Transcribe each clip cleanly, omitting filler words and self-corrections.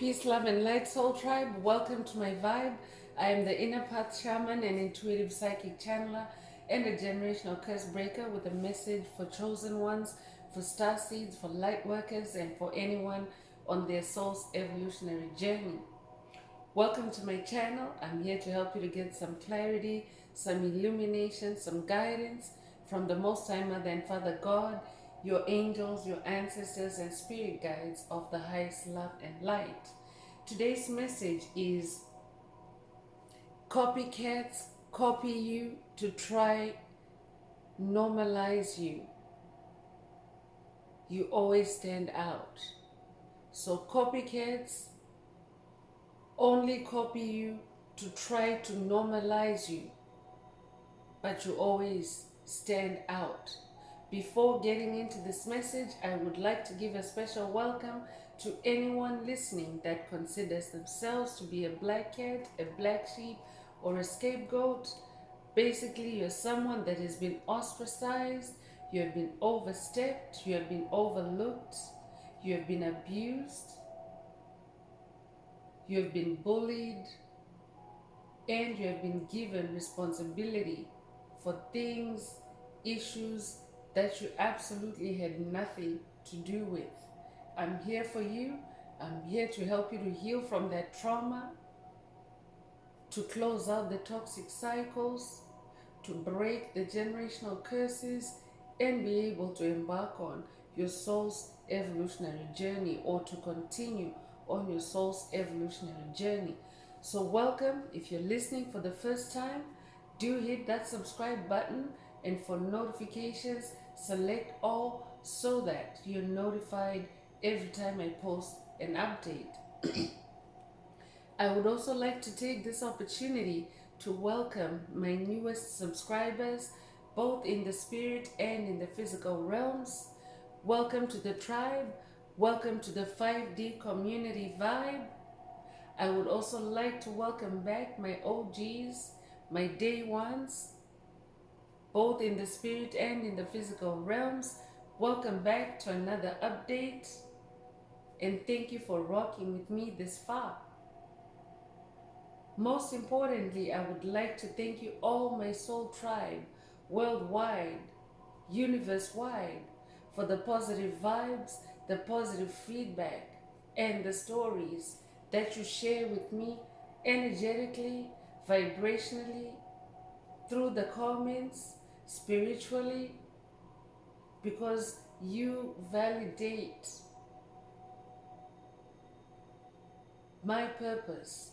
Peace, love, and light, soul tribe. Welcome to my vibe. I am the inner path shaman and intuitive psychic channeler and a generational curse breaker with a message for chosen ones, for star seeds, for light workers, and for anyone on their soul's evolutionary journey. Welcome to my channel. I'm here to help you to get some clarity, some illumination, some guidance from the Most High Mother and Father God, your angels, your ancestors, and spirit guides of the highest love and light. Today's message is copycats copy you to try normalize you. You always stand out. So copycats only copy you to try to normalize you, but you always stand out. Before getting into this message, I would like to give a special welcome to anyone listening that considers themselves to be a black cat, a black sheep, or a scapegoat. Basically, you're someone that has been ostracized, you have been overstepped, you have been overlooked, you have been abused, you have been bullied, and you have been given responsibility for things, issues that you absolutely had nothing to do with. I'm here for you. I'm here to help you to heal from that trauma, to close out the toxic cycles, to break the generational curses, and be able to embark on your soul's evolutionary journey, or to continue on your soul's evolutionary journey. So welcome. If you're listening for the first time, do hit that subscribe button, and for notifications, select all so that you're notified every time I post an update. I would also like to take this opportunity to welcome my newest subscribers, both in the spirit and in the physical realms. Welcome to the tribe. Welcome to the 5D community vibe. I would also like to welcome back my OGs, my day ones, both in the spirit and in the physical realms. Welcome back to another update, and thank you for rocking with me this far. Most importantly, I would like to thank you all, my soul tribe, worldwide, universe-wide, for the positive vibes, the positive feedback, and the stories that you share with me energetically, vibrationally, through the comments, spiritually, because you validate my purpose,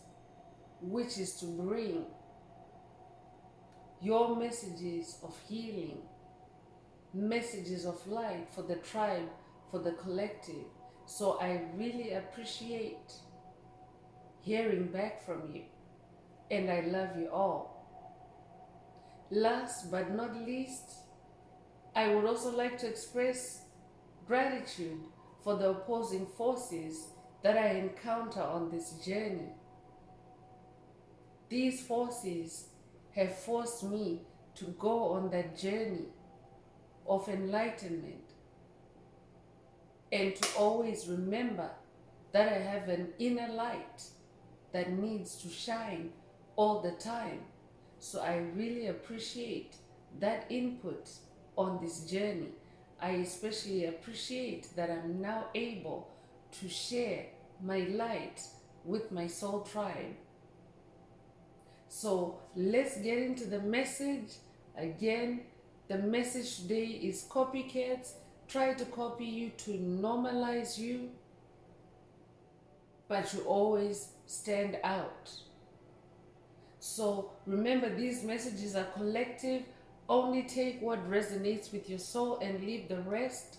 which is to bring your messages of healing, messages of light for the tribe, for the collective. So I really appreciate hearing back from you, and I love you all. Last but not least, I would also like to express gratitude for the opposing forces that I encounter on this journey. These forces have forced me to go on that journey of enlightenment, and to always remember that I have an inner light that needs to shine all the time. So I really appreciate that input on this journey. I especially appreciate that I'm now able to share my light with my soul tribe. So let's get into the message. Again, the message today is copycats try to copy you to normalize you, but you always stand out. So remember, these messages are collective. Only take what resonates with your soul and leave the rest.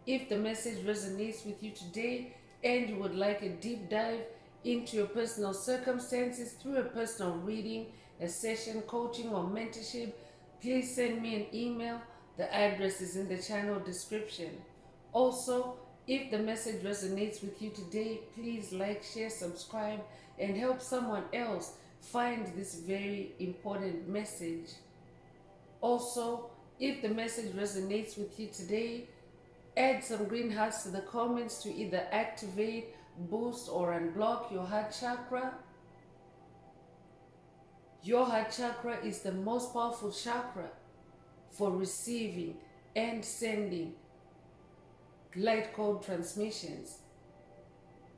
If the message resonates with you today and you would like a deep dive into your personal circumstances through a personal reading, a session, coaching, or mentorship, please send me an email. The address is in the channel description. Also, if the message resonates with you today, please like, share, subscribe, and help someone else find this very important message. Also, if the message resonates with you today, add some green hearts to the comments to either activate boost or unblock your heart chakra. Your heart chakra is the most powerful chakra for receiving and sending light code transmissions.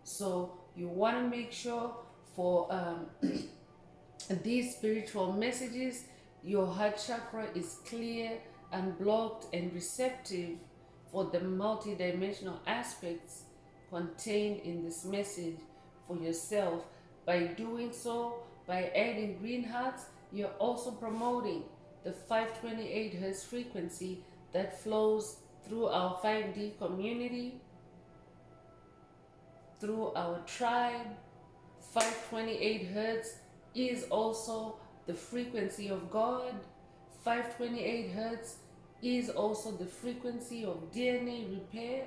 So you want to make sure for these spiritual messages, your heart chakra is clear, unblocked, and receptive for the multidimensional aspects contained in this message for yourself. By doing so, by adding green hearts, you're also promoting the 528 hertz frequency that flows through our 5D community, through our tribe. 528 hertz is also the frequency of God. 528 hertz is also the frequency of DNA repair.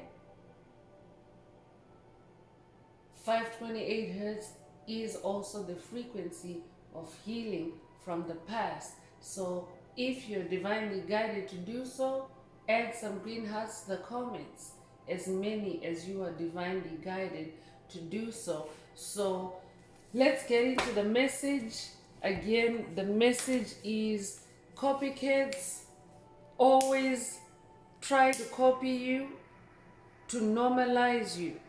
528 hertz is also the frequency of healing from the past. So if you're divinely guided to do so, add some green hearts to the comments, as many as you are divinely guided to do so. So let's get into the message. Again, the message is copycats always try to copy you, to normalize you.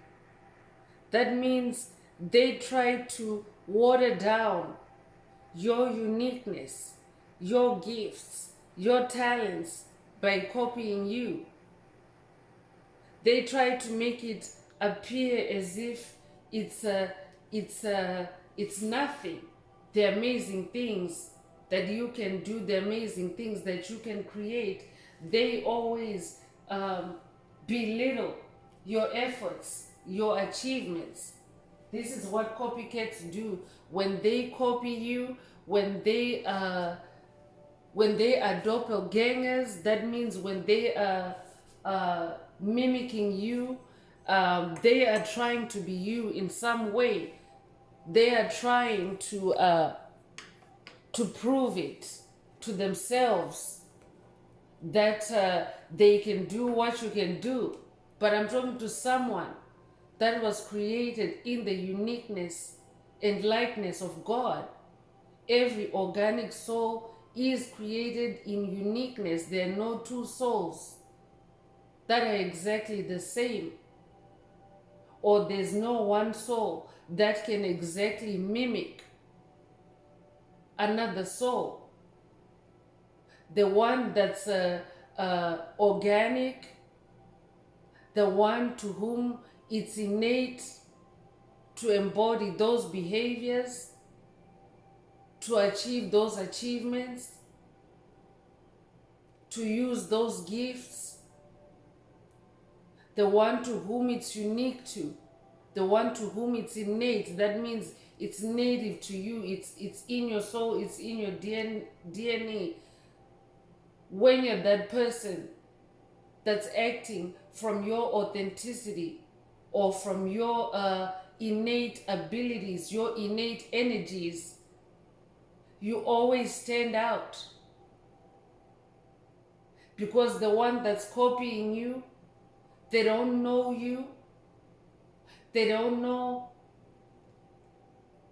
That means they try to water down your uniqueness, your gifts, your talents by copying you. They try to make it appear as if it's nothing. The amazing things that you can do, the amazing things that you can create, they always belittle your efforts, your achievements. This is what copycats do. When they copy you, when they are doppelgangers, that means when they are mimicking you, they are trying to be you in some way. They are trying to prove it to themselves that they can do what you can do. But I'm talking to someone that was created in the uniqueness and likeness of God. Every organic soul is created in uniqueness. There are no two souls that are exactly the same. Or there's no one soul that can exactly mimic another soul. The one that's organic, the one to whom it's innate to embody those behaviors, to achieve those achievements, to use those gifts, the one to whom it's unique to, the one to whom it's innate. That means it's native to you, it's in your soul, it's in your DNA. When you're that person that's acting from your authenticity or from your innate abilities, your innate energies, you always stand out. Because the one that's copying you, they don't know you. They don't know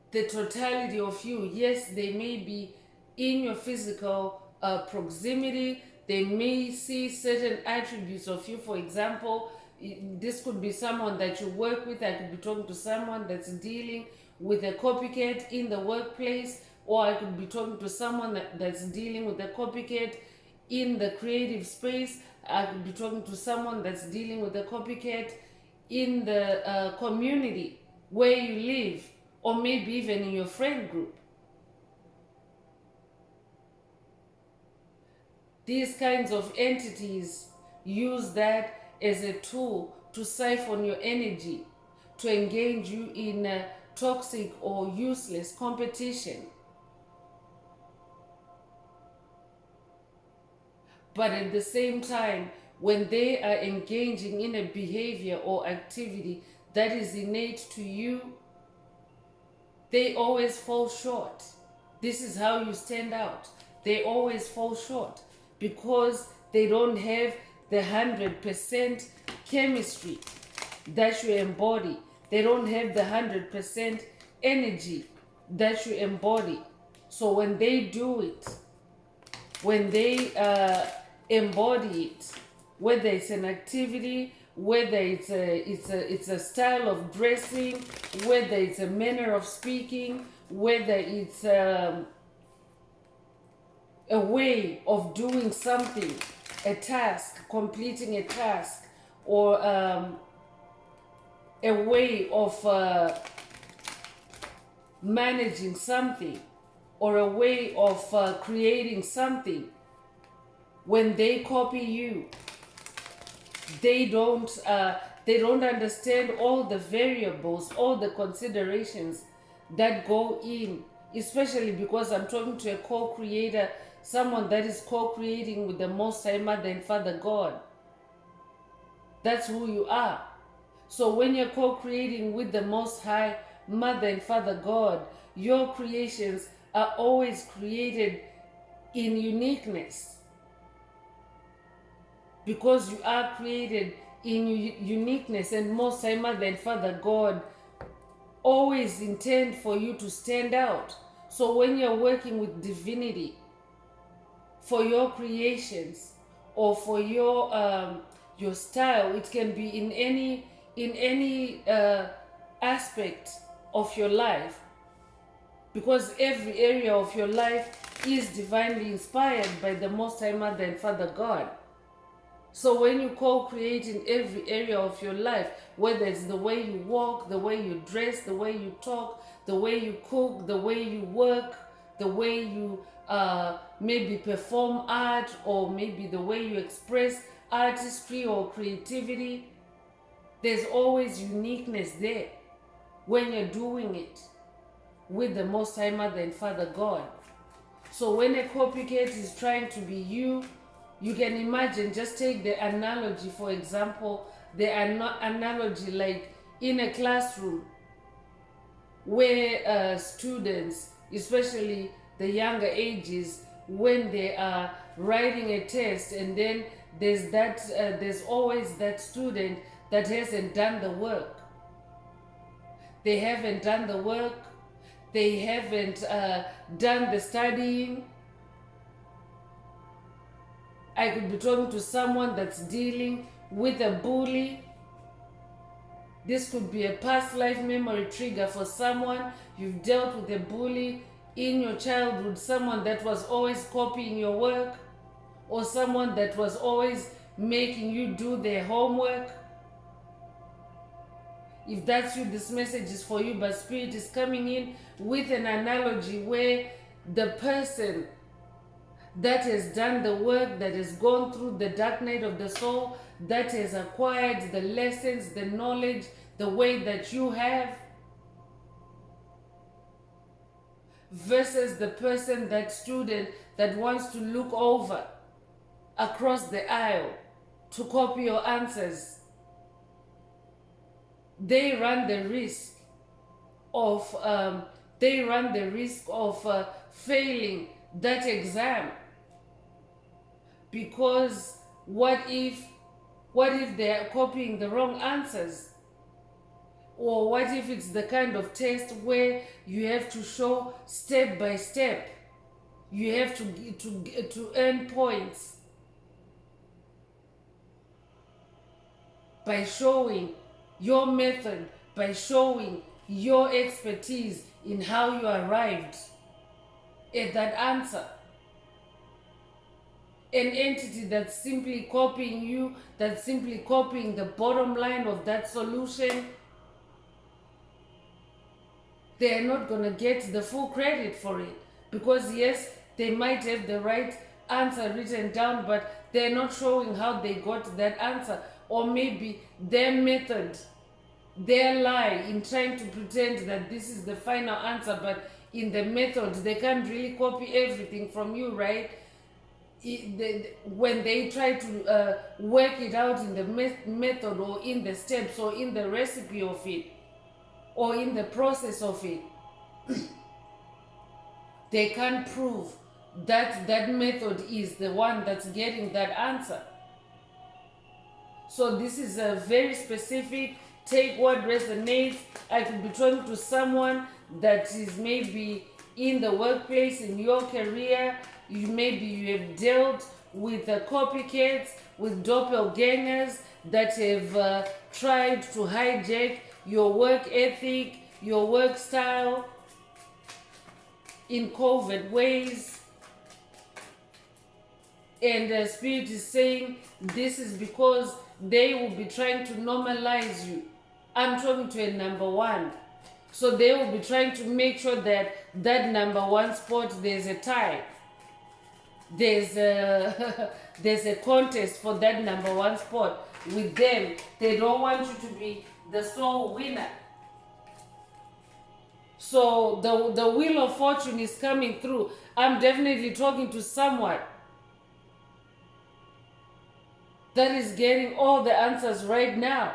the totality of you. Yes, they may be in your physical proximity. They may see certain attributes of you. For example, this could be someone that you work with. I could be talking to someone that's dealing with a copycat in the workplace, or I could be talking to someone that's dealing with a copycat in the creative space. I could be talking to someone that's dealing with a copycat in the community where you live, or maybe even in your friend group. These kinds of entities use that as a tool to siphon your energy, to engage you in a toxic or useless competition. But at the same time, when they are engaging in a behavior or activity that is innate to you, they always fall short. This is how you stand out. They always fall short because they don't have the 100% chemistry that you embody. They don't have the 100% energy that you embody. So when they do it, when they embody it, whether it's an activity, whether it's a style of dressing, whether it's a manner of speaking, whether it's a way of doing something, a task, completing a task, or a way of managing something, or a way of creating something. When they copy you, they don't understand all the variables, all the considerations that go in, especially because I'm talking to a co-creator, someone that is co-creating with the Most High Mother and Father God. That's who you are. So when you're co-creating with the Most High Mother and Father God, your creations are always created in uniqueness, because you are created in uniqueness, and Most High Mother and Father God always intend for you to stand out. So when you're working with divinity for your creations, or for your style, it can be in any aspect of your life, because every area of your life is divinely inspired by the Most High Mother and Father God. So when you co-create in every area of your life, whether it's the way you walk, the way you dress, the way you talk, the way you cook, the way you work, the way you maybe perform art, or maybe the way you express artistry or creativity, there's always uniqueness there when you're doing it with the Most High Mother and Father God. So when a copycat is trying to be you, you can imagine, just take the analogy, for example, the analogy like in a classroom where students, especially the younger ages, when they are writing a test, and then there's always that student that hasn't done the work. They haven't done the work. They haven't done the studying. I could be talking to someone that's dealing with a bully. This could be a past life memory trigger for someone. You've dealt with a bully in your childhood, someone that was always copying your work, or someone that was always making you do their homework. If that's you, this message is for you, but Spirit is coming in with an analogy where the person that has done the work, that has gone through the dark night of the soul, that has acquired the lessons, the knowledge, the way that you have, versus the person, that student that wants to look over across the aisle to copy your answers. They run the risk of failing that exam, because what if they are copying the wrong answers? Or what if it's the kind of test where you have to show step by step, you have to earn points by showing your method, by showing your expertise in how you arrived at that answer? An entity that's simply copying you, that's simply copying the bottom line of that solution, they are not going to get the full credit for it. Because yes, they might have the right answer written down, but they're not showing how they got that answer. Or maybe their method, their lie in trying to pretend that this is the final answer, but in the method, they can't really copy everything from you, right? When they try to work it out in the method, or in the steps, or in the recipe of it, or in the process of it, they can't prove that that method is the one that's getting that answer. So this is a very specific take what resonates. I could be talking to someone that is maybe in the workplace, in your career. Maybe you have dealt with copycats, with doppelgangers that have tried to hijack your work ethic, your work style in covert ways. And the Spirit is saying this is because they will be trying to normalize you. I'm talking to a number one. So they will be trying to make sure that that number one spot, there's a tie. There's a, there's a contest for that number one spot with them. They don't want you to be the sole winner. So the wheel of fortune is coming through. I'm definitely talking to someone that is getting all the answers right now.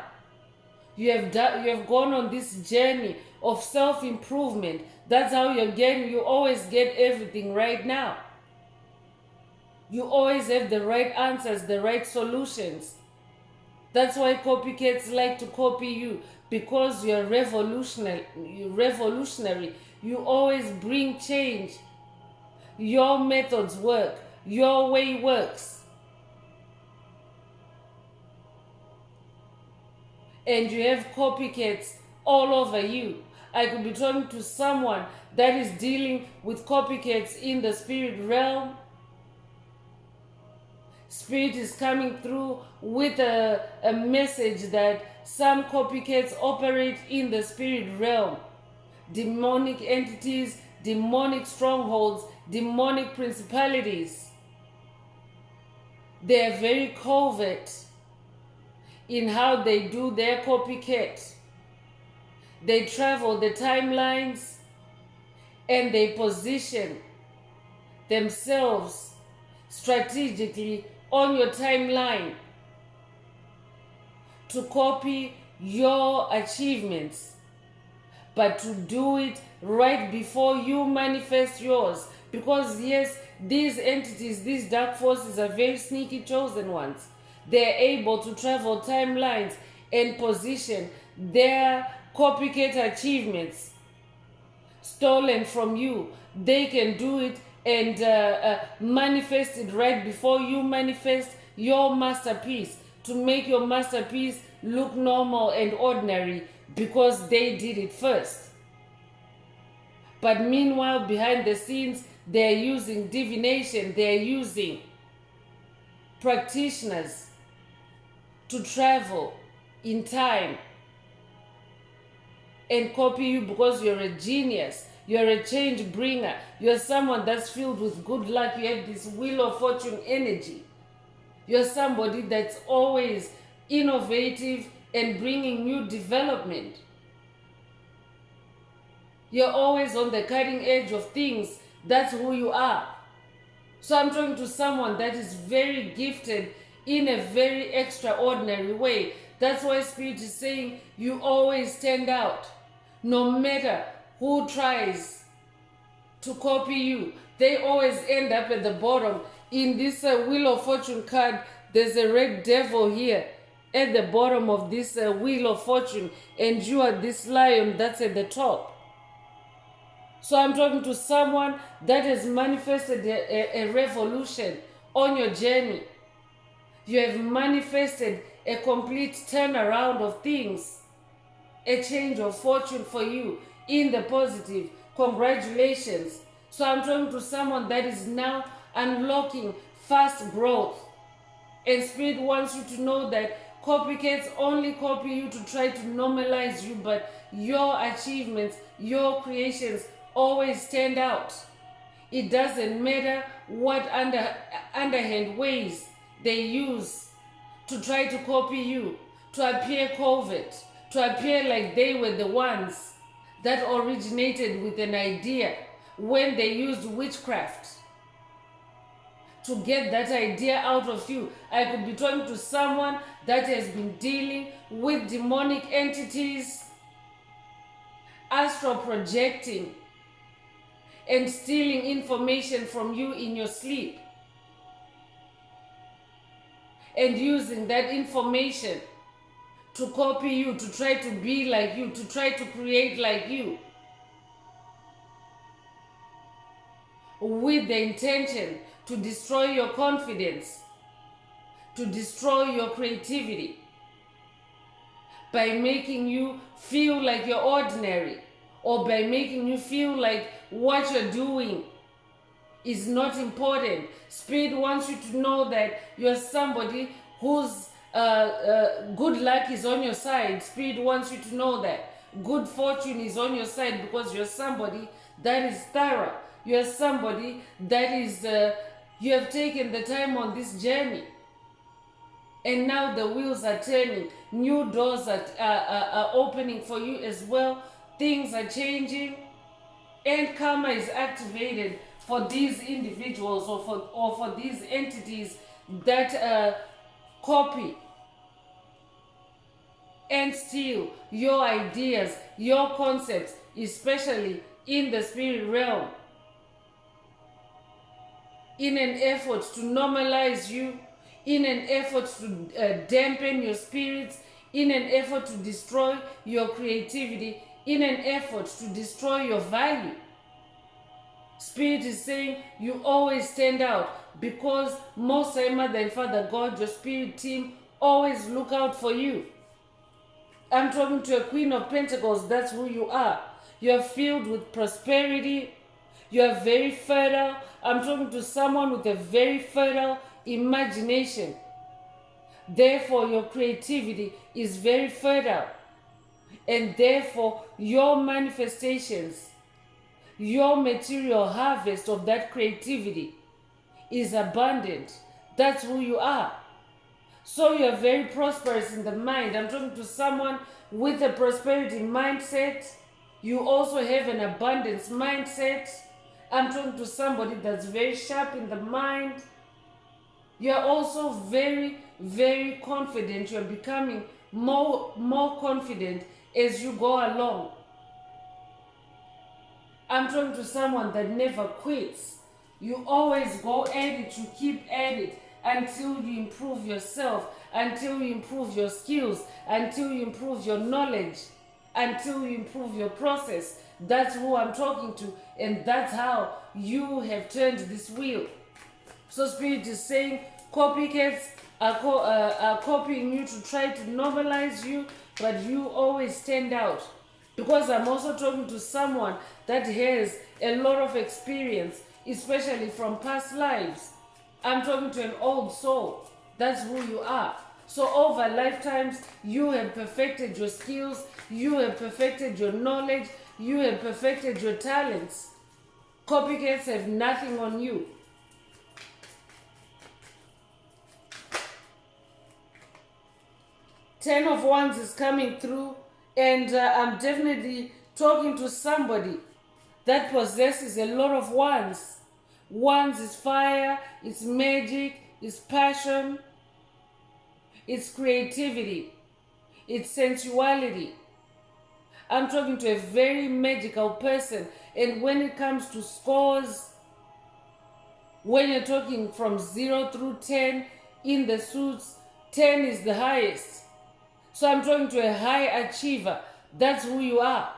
You have gone on this journey of self-improvement. That's how you always get everything right now. You always have the right answers, the right solutions. That's why copycats like to copy you, because you're revolutionary. You always bring change. Your methods work. Your way works. And you have copycats all over you. I could be talking to someone that is dealing with copycats in the spirit realm. Spirit is coming through with a message that some copycats operate in the spirit realm. Demonic entities, demonic strongholds, demonic principalities. They are very covert in how they do their copycat. They travel the timelines and they position themselves strategically on your timeline to copy your achievements, but to do it right before you manifest yours. Because yes, these entities, these dark forces are very sneaky chosen ones. They're able to travel timelines and position their copycat achievements stolen from you. They can do it and manifest it right before you manifest your masterpiece, to make your masterpiece look normal and ordinary because they did it first. But meanwhile, behind the scenes, they're using divination, they're using practitioners to travel in time and copy you because you're a genius. You're a change bringer. You're someone that's filled with good luck. You have this wheel of fortune energy. You're somebody that's always innovative and bringing new development. You're always on the cutting edge of things. That's who you are. So I'm talking to someone that is very gifted in a very extraordinary way. That's why Spirit is saying you always stand out. No matter who tries to copy you, they always end up at the bottom. In this Wheel of Fortune card, there's a red devil here at the bottom of this Wheel of Fortune, and you are this lion that's at the top. So I'm talking to someone that has manifested a revolution on your journey. You have manifested a complete turnaround of things, a change of fortune for you in the positive. Congratulations. So I'm talking to someone that is now unlocking fast growth. And Spirit wants you to know that copycats only copy you to try to normalize you, but your achievements, your creations always stand out. It doesn't matter what underhand ways they use to try to copy you, to appear covert, to appear like they were the ones that originated with an idea when they used witchcraft to get that idea out of you. I could be talking to someone that has been dealing with demonic entities, astral projecting, and stealing information from you in your sleep, and using that information to copy you, to try to be like you, to try to create like you, with the intention to destroy your confidence, to destroy your creativity, by making you feel like you're ordinary, or by making you feel like what you're doing is not important. Spirit wants you to know that you're somebody whose good luck is on your side. Spirit wants you to know that good fortune is on your side, because you're somebody that is thorough. You're somebody that is, you have taken the time on this journey. And now the wheels are turning. New doors are opening for you as well. Things are changing. And karma is activated for these individuals, or for these entities that copy and steal your ideas, your concepts, especially in the spirit realm, in an effort to normalize you, in an effort to dampen your spirits, in an effort to destroy your creativity, in an effort to destroy your value. Spirit is saying you always stand out, because Most High Mother and Father God, your spirit team, always look out for you. I'm talking to a Queen of Pentacles. That's who you are. You're filled with prosperity. You're very fertile. I'm talking to someone with a very fertile imagination. Therefore, your creativity is very fertile. And therefore, your manifestations, your material harvest of that creativity is abundant. That's who you are. So you're very prosperous in the mind. I'm talking to someone with a prosperity mindset. You also have an abundance mindset. I'm talking to somebody that's very sharp in the mind. You're also very, very confident. You're becoming more confident as you go along. I'm talking to someone that never quits. You always go at it, you keep at it until you improve yourself, until you improve your skills, until you improve your knowledge, until you improve your process. That's who I'm talking to, and that's how you have turned this wheel. So Spirit is saying copycats are copying you to try to normalize you, but you always stand out. Because I'm also talking to someone that has a lot of experience, especially from past lives. I'm talking to an old soul. That's who you are. So over lifetimes, you have perfected your skills, you have perfected your knowledge, you have perfected your talents. Copycats have nothing on you. Ten of Wands is coming through, and I'm definitely talking to somebody that possesses a lot of wands. Wands is fire, it's magic, it's passion, it's creativity, it's sensuality. I'm talking to a very magical person, and when it comes to scores, when you're talking from 0 through 10 in the suits, 10 is the highest. So I'm talking to a high achiever. That's who you are.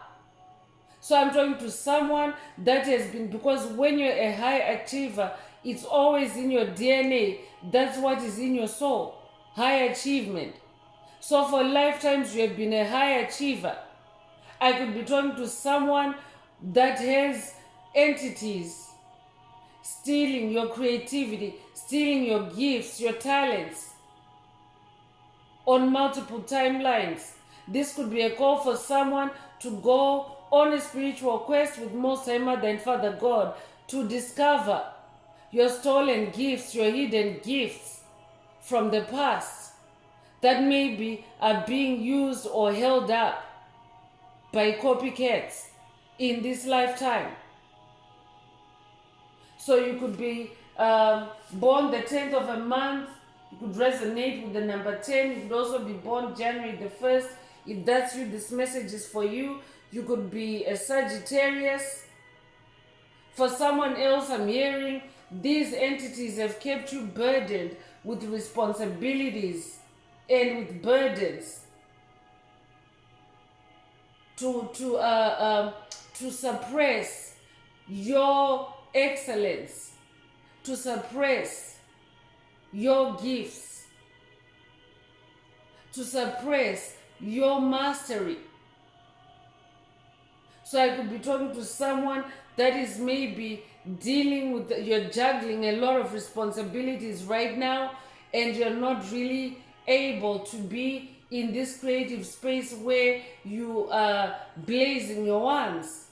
So I'm talking to someone that has been, because when you're a high achiever, it's always in your DNA. That's what is in your soul. High achievement. So for lifetimes, you have been a high achiever. I could be talking to someone that has entities stealing your creativity, stealing your gifts, your talents on multiple timelines. This could be a call for someone to go on a spiritual quest with Most High Mother and Father God to discover your stolen gifts, your hidden gifts from the past that maybe are being used or held up by copycats in this lifetime. So you could be born the 10th of a month. You could resonate with the number 10. You could also be born January the 1st. If that's you, this message is for you. You could be a Sagittarius. For someone else, I'm hearing these entities have kept you burdened with responsibilities and with burdens. to suppress your excellence, to suppress your gifts, to suppress your mastery. So I could be talking to someone that is maybe dealing with, you're juggling a lot of responsibilities right now, and you're not really able to be in this creative space where you are blazing your wands.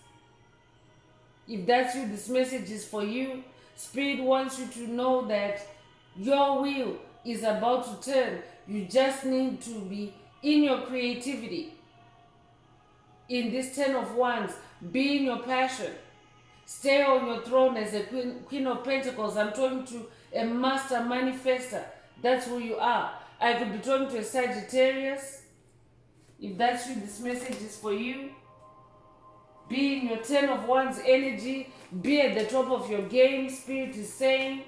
If that's you, this message is for you. Spirit wants you to know that your wheel is about to turn. You just need to be in your creativity. In this 10 of Wands, be in your passion. Stay on your throne as a Queen of Pentacles. I'm talking to a master manifester. That's who you are. I could be talking to a Sagittarius. If that's you, this message is for you. Be in your 10 of Wands energy. Be at the top of your game. Spirit is saying.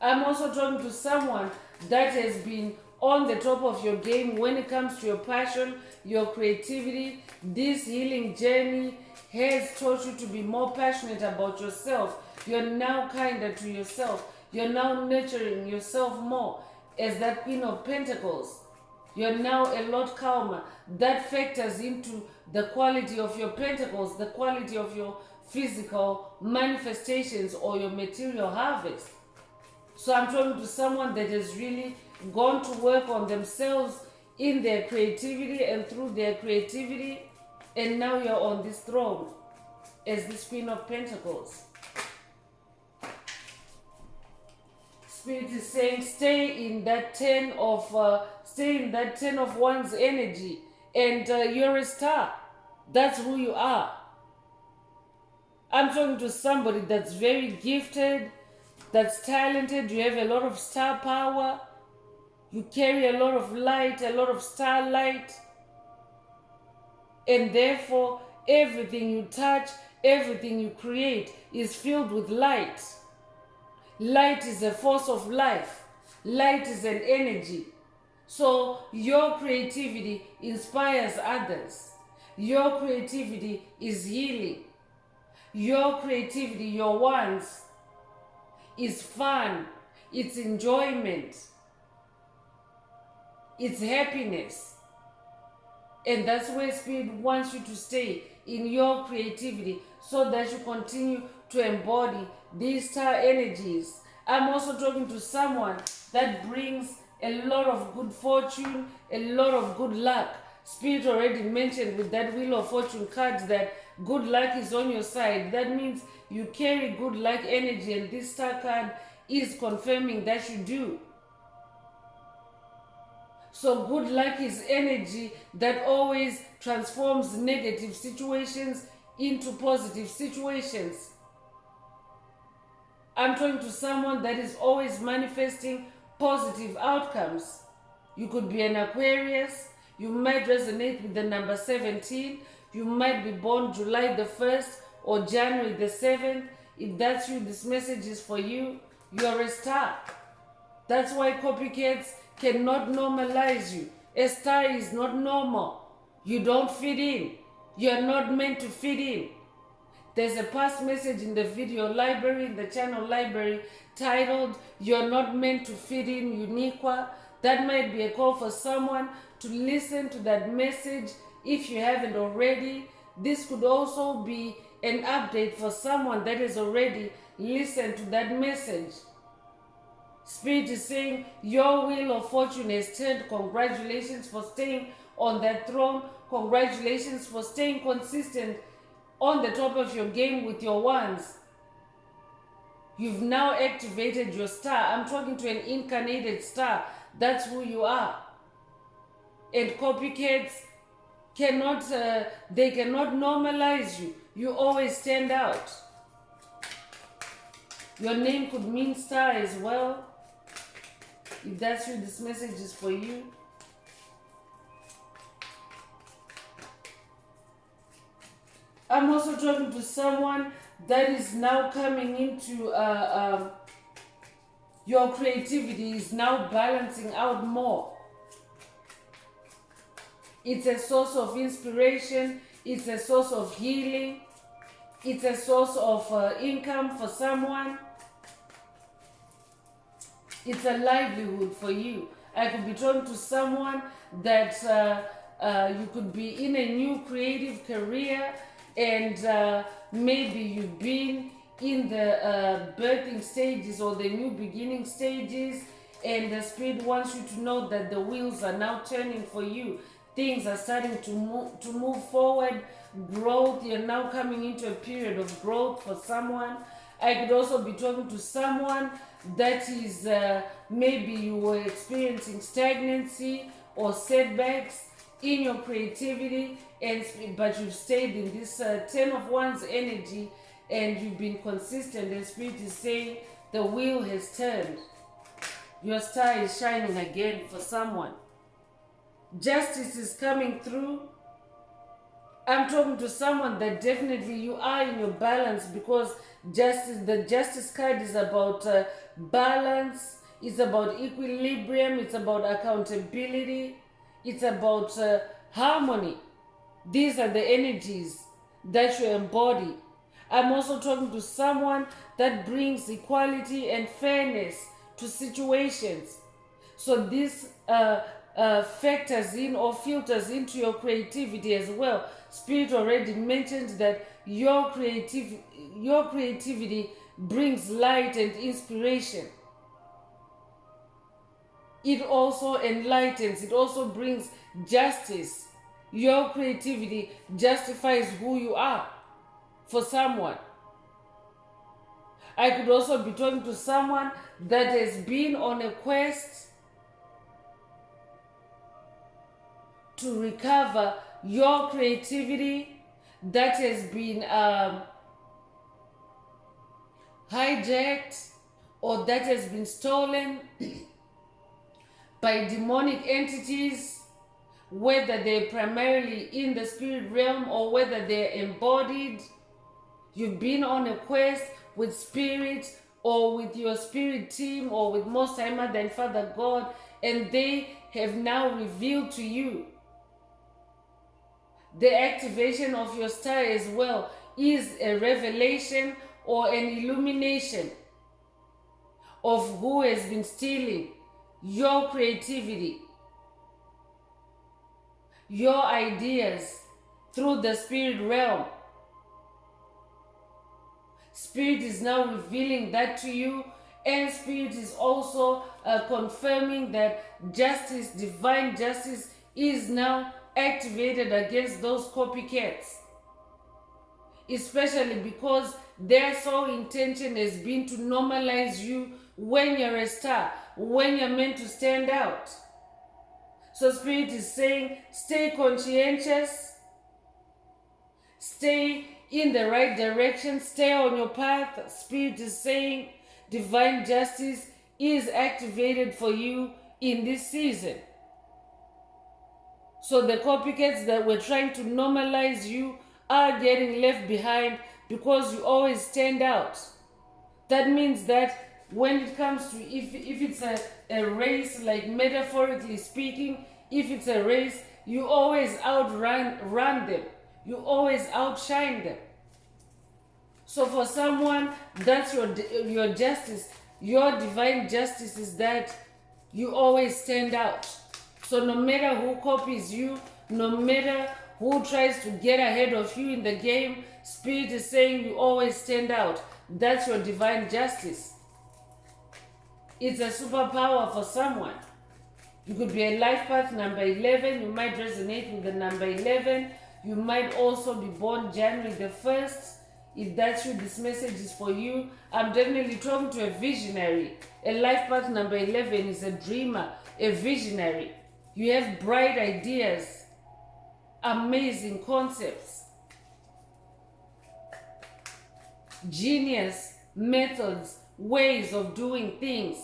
I'm also talking to someone that has been on the top of your game when it comes to your passion, your creativity. This healing journey has taught you to be more passionate about yourself. You're now kinder to yourself. You're now nurturing yourself more as that Queen of Pentacles. You're now a lot calmer. That factors into the quality of your pentacles, the quality of your physical manifestations or your material harvest. So I'm talking to someone that has really gone to work on themselves in their creativity and through their creativity, and now you're on this throne as this Queen of Pentacles. Spirit is saying, stay in that 10 of Wands energy, and you're a star. That's who you are. I'm talking to somebody that's very gifted, that's talented. You have a lot of star power. You carry a lot of light, a lot of starlight. And therefore, everything you touch, everything you create is filled with light. Light is a force of life. Light is an energy. So your creativity inspires others. Your creativity is healing. Your creativity, your wands, is fun. It's enjoyment. It's happiness. And that's where Spirit wants you to stay, in your creativity, so that you continue to embody these star energies. I'm also talking to someone that brings a lot of good fortune, a lot of good luck. Spirit already mentioned with that Wheel of Fortune cards that good luck is on your side. That means you carry good luck energy, and this star card is confirming that you do. So good luck is energy that always transforms negative situations into positive situations. I'm talking to someone that is always manifesting positive outcomes. You could be an Aquarius. You might resonate with the number 17. You might be born July the 1st or January the 7th. If that's you, this message is for you. You're a star. That's why copycats cannot normalize you. A star is not normal. You don't fit in. You're not meant to fit in. There's a past message in the video library, in the channel library, titled, You're Not Meant to Fit In, Uniqua. That might be a call for someone to listen to that message if you haven't already. This could also be an update for someone that has already listened to that message. Spirit is saying, your Wheel of Fortune has turned. Congratulations for staying on that throne. Congratulations for staying consistent on the top of your game with your wands. You've now activated your star. I'm talking to an incarnated star. That's who you are. And copycats cannot normalize you. You always stand out. Your name could mean star as well. If that's you, this message is for you. I'm also talking to someone that is now coming into Your creativity is now balancing out more. It's a source of inspiration. It's a source of healing. It's a source of income for someone. It's a livelihood for you. I could be talking to someone that you could be in a new creative career, and maybe you've been in the birthing stages or the new beginning stages, and the Spirit wants you to know that the wheels are now turning for you. Things are starting to move forward. Growth, you're now coming into a period of growth for someone. I could also be talking to someone that is maybe you were experiencing stagnancy or setbacks in your creativity, but you've stayed in this 10 of Wands energy, and you've been consistent, and Spirit is saying the wheel has turned. Your star is shining again for someone. Justice is coming through. I'm talking to someone that definitely you are in your balance, because the justice card is about balance, it's about equilibrium, it's about accountability, it's about harmony. These are the energies that you embody. I'm also talking to someone that brings equality and fairness to situations. So this factors in or filters into your creativity as well. Spirit already mentioned that your creativity brings light and inspiration. It also enlightens, it also brings justice. Your creativity justifies who you are for someone. I could also be talking to someone that has been on a quest to recover your creativity that has been hijacked or that has been stolen by demonic entities, whether they're primarily in the spirit realm or whether they're embodied. You've been on a quest with spirit or with your spirit team or with Most High Mother and Father God, and they have now revealed to you. The activation of your star as well is a revelation or an illumination of who has been stealing your creativity, your ideas through the spirit realm. Spirit is now revealing that to you, and Spirit is also confirming that justice, divine justice, is now activated against those copycats, especially because their sole intention has been to normalize you when you're a star, when you're meant to stand out. So Spirit is saying, stay conscientious, stay in the right direction, stay on your path. Spirit is saying divine justice is activated for you in this season. So the copycats that were trying to normalize you are getting left behind because you always stand out. That means that when it comes to, if it's a race, like metaphorically speaking, if it's a race, you always run them. You always outshine them. So for someone, that's your justice. Your divine justice is that you always stand out. So no matter who copies you, no matter who tries to get ahead of you in the game, Spirit is saying you always stand out. That's your divine justice. It's a superpower for someone. You could be a life path number 11. You might resonate with the number 11. You might also be born January the 1st. If that's you, this message is for you. I'm definitely talking to a visionary. A life path number 11 is a dreamer, a visionary. You have bright ideas, amazing concepts, genius methods, ways of doing things.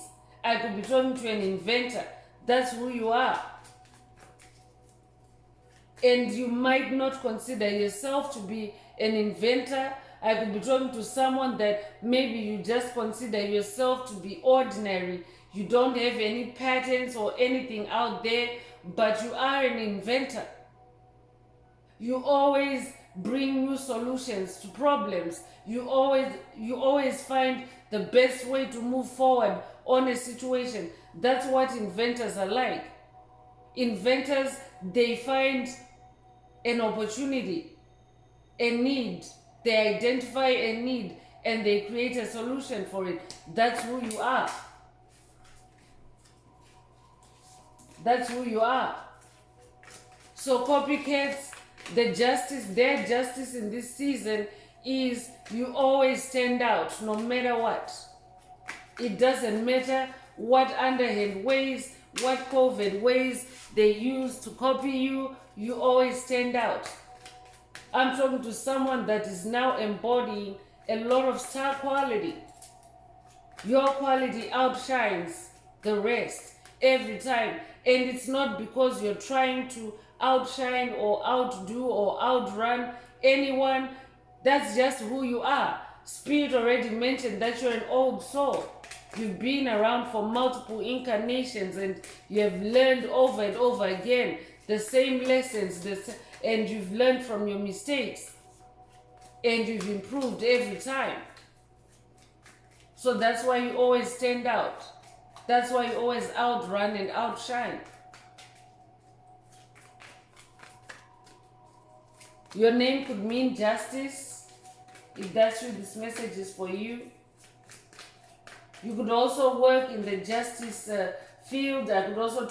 I could be talking to an inventor. That's who you are. And you might not consider yourself to be an inventor, I could be talking to someone that maybe you just consider yourself to be ordinary. You don't have any patents or anything out there, but you are an inventor. You always bring new solutions to problems. You always find the best way to move forward on a situation. That's what inventors are like. Inventors, they find an opportunity, a need, they identify a need, and they create a solution for it. That's who you are. That's who you are. So copycats, their justice in this season is you always stand out no matter what. It doesn't matter what underhand ways, what covert ways they use to copy you, you always stand out. I'm talking to someone that is now embodying a lot of star quality. Your quality outshines the rest every time. And it's not because you're trying to outshine or outdo or outrun anyone. That's just who you are. Spirit already mentioned that you're an old soul. You've been around for multiple incarnations and you have learned over and over again the same lessons, and you've learned from your mistakes and you've improved every time. So that's why you always stand out. That's why you always outrun and outshine. Your name could mean justice. If that's true, this message is for you. You could also work in the justice field. I could also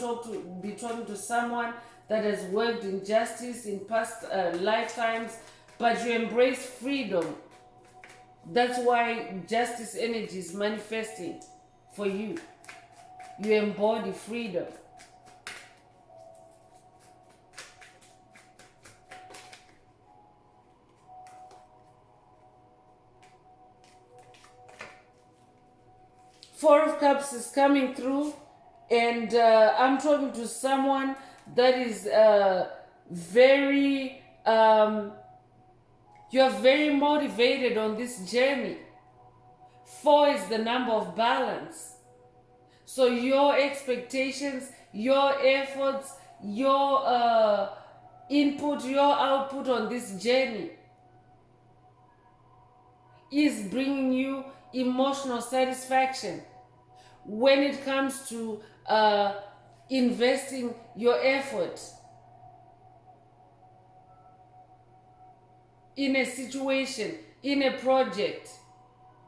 be talking to someone that has worked in justice in past lifetimes, but you embrace freedom. That's why justice energy is manifesting for you. You embody freedom. Four of Cups is coming through, and I'm talking to someone that is very, you're very motivated on this journey. 4 is the number of balance. So your expectations, your efforts, your input, your output on this journey is bringing you emotional satisfaction. When it comes to investing your effort in a situation, in a project,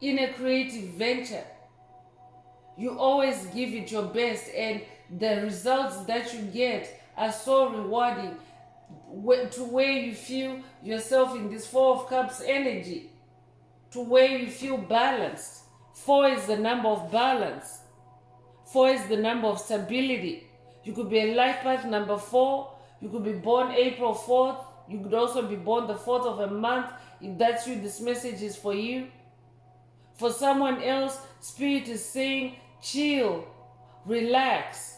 in a creative venture, you always give it your best, and the results that you get are so rewarding to where you feel yourself in this 4 of Cups energy, to where you feel balanced. 4 is the number of balance. 4 is the number of stability. You could be a life path number 4. You could be born April 4th. You could also be born the 4th of a month. If that's you, this message is for you. For someone else, Spirit is saying, chill, relax.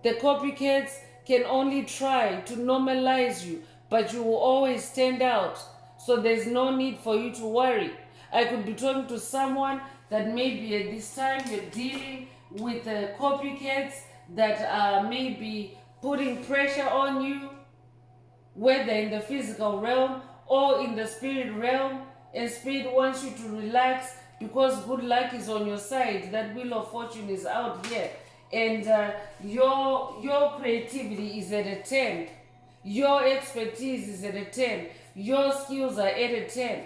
The copycats can only try to normalize you, but you will always stand out. So there's no need for you to worry. I could be talking to someone that maybe at this time you're dealing with copycats that are maybe putting pressure on you, whether in the physical realm or in the spirit realm, and Spirit wants you to relax because good luck is on your side. That wheel of fortune is out here, and your creativity is at a 10. Your expertise is at a 10. Your skills are at a 10.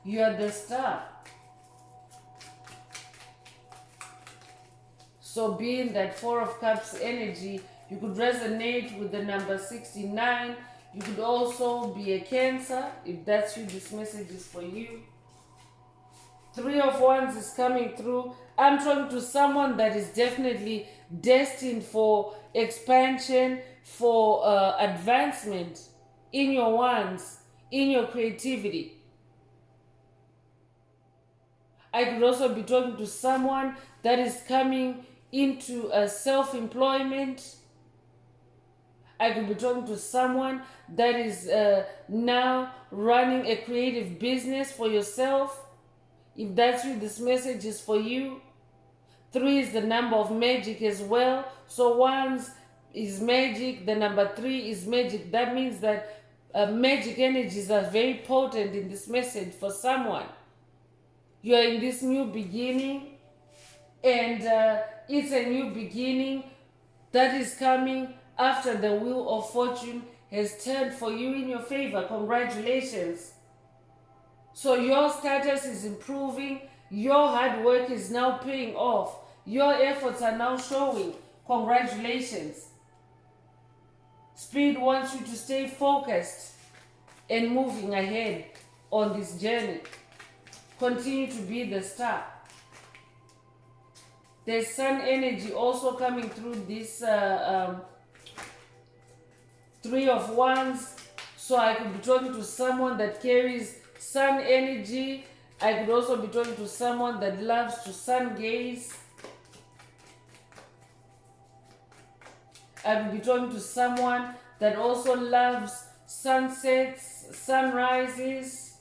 You are the star. So being that 4 of Cups energy, you could resonate with the number 69. You could also be a Cancer. If that's you, this message is for you. 3 of Wands is coming through. I'm talking to someone that is definitely destined for expansion, for advancement in your wands, in your creativity. I could also be talking to someone that is coming into a self-employment, I could be talking to someone that is now running a creative business for yourself. If that's you, this message is for you. 3 is the number of magic as well. So ones is magic, the number 3 is magic. That means that magic energies are very potent in this message for someone. You are in this new beginning, and it's a new beginning that is coming after the wheel of fortune has turned for you in your favor. Congratulations. So your status is improving. Your hard work is now paying off. Your efforts are now showing. Congratulations. Spirit wants you to stay focused and moving ahead on this journey. Continue to be the star. There's sun energy also coming through this 3 of Wands. So I could be talking to someone that carries sun energy. I could also be talking to someone that loves to sun gaze. I could be talking to someone that also loves sunsets, sunrises.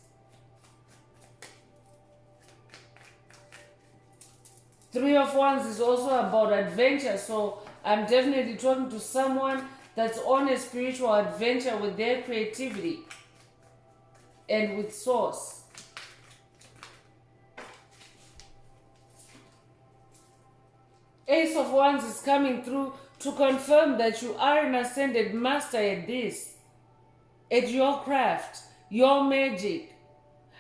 Three of Wands is also about adventure. So I'm definitely talking to someone that's on a spiritual adventure with their creativity and with source. Ace of Wands is coming through to confirm that you are an ascended master at this, at your craft, your magic.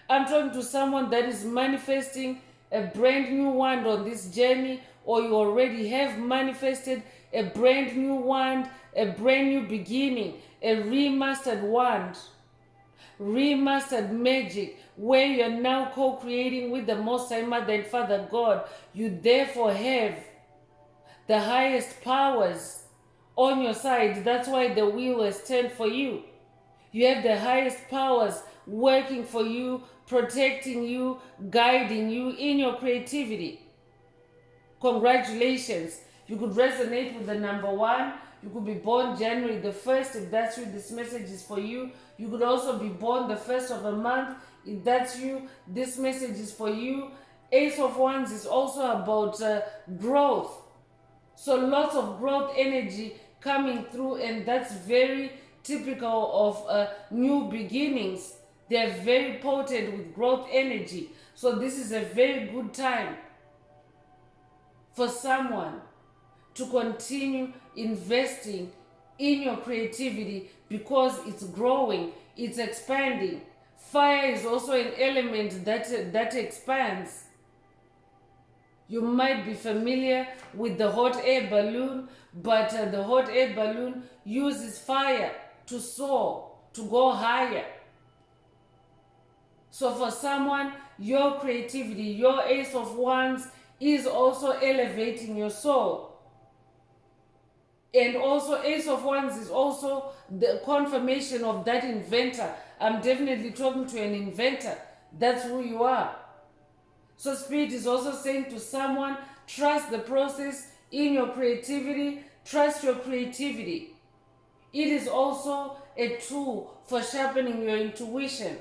I'm talking to someone that is manifesting a brand new wand on this journey, or you already have manifested a brand new wand, a brand new beginning, a remastered wand, remastered magic, where you're now co-creating with the Most High Mother and Father God. You therefore have the highest powers on your side. That's why the wheel has turned for you. You have the highest powers working for you, protecting you, guiding you in your creativity. Congratulations. You could resonate with the number 1. You could be born January the 1st. If that's you, this message is for you. You could also be born the 1st of a month. If that's you, this message is for you. Ace of Wands is also about growth. So lots of growth energy coming through, and that's very typical of new beginnings. They're very potent with growth energy. So this is a very good time for someone to continue investing in your creativity because it's growing, it's expanding. Fire is also an element that expands. You might be familiar with the hot air balloon, but the hot air balloon uses fire to soar, to go higher. So for someone, your creativity, your Ace of Wands is also elevating your soul. And also Ace of Wands is also the confirmation of that inventor. I'm definitely talking to an inventor. That's who you are. So Spirit is also saying to someone, trust the process in your creativity. Trust your creativity. It is also a tool for sharpening your intuition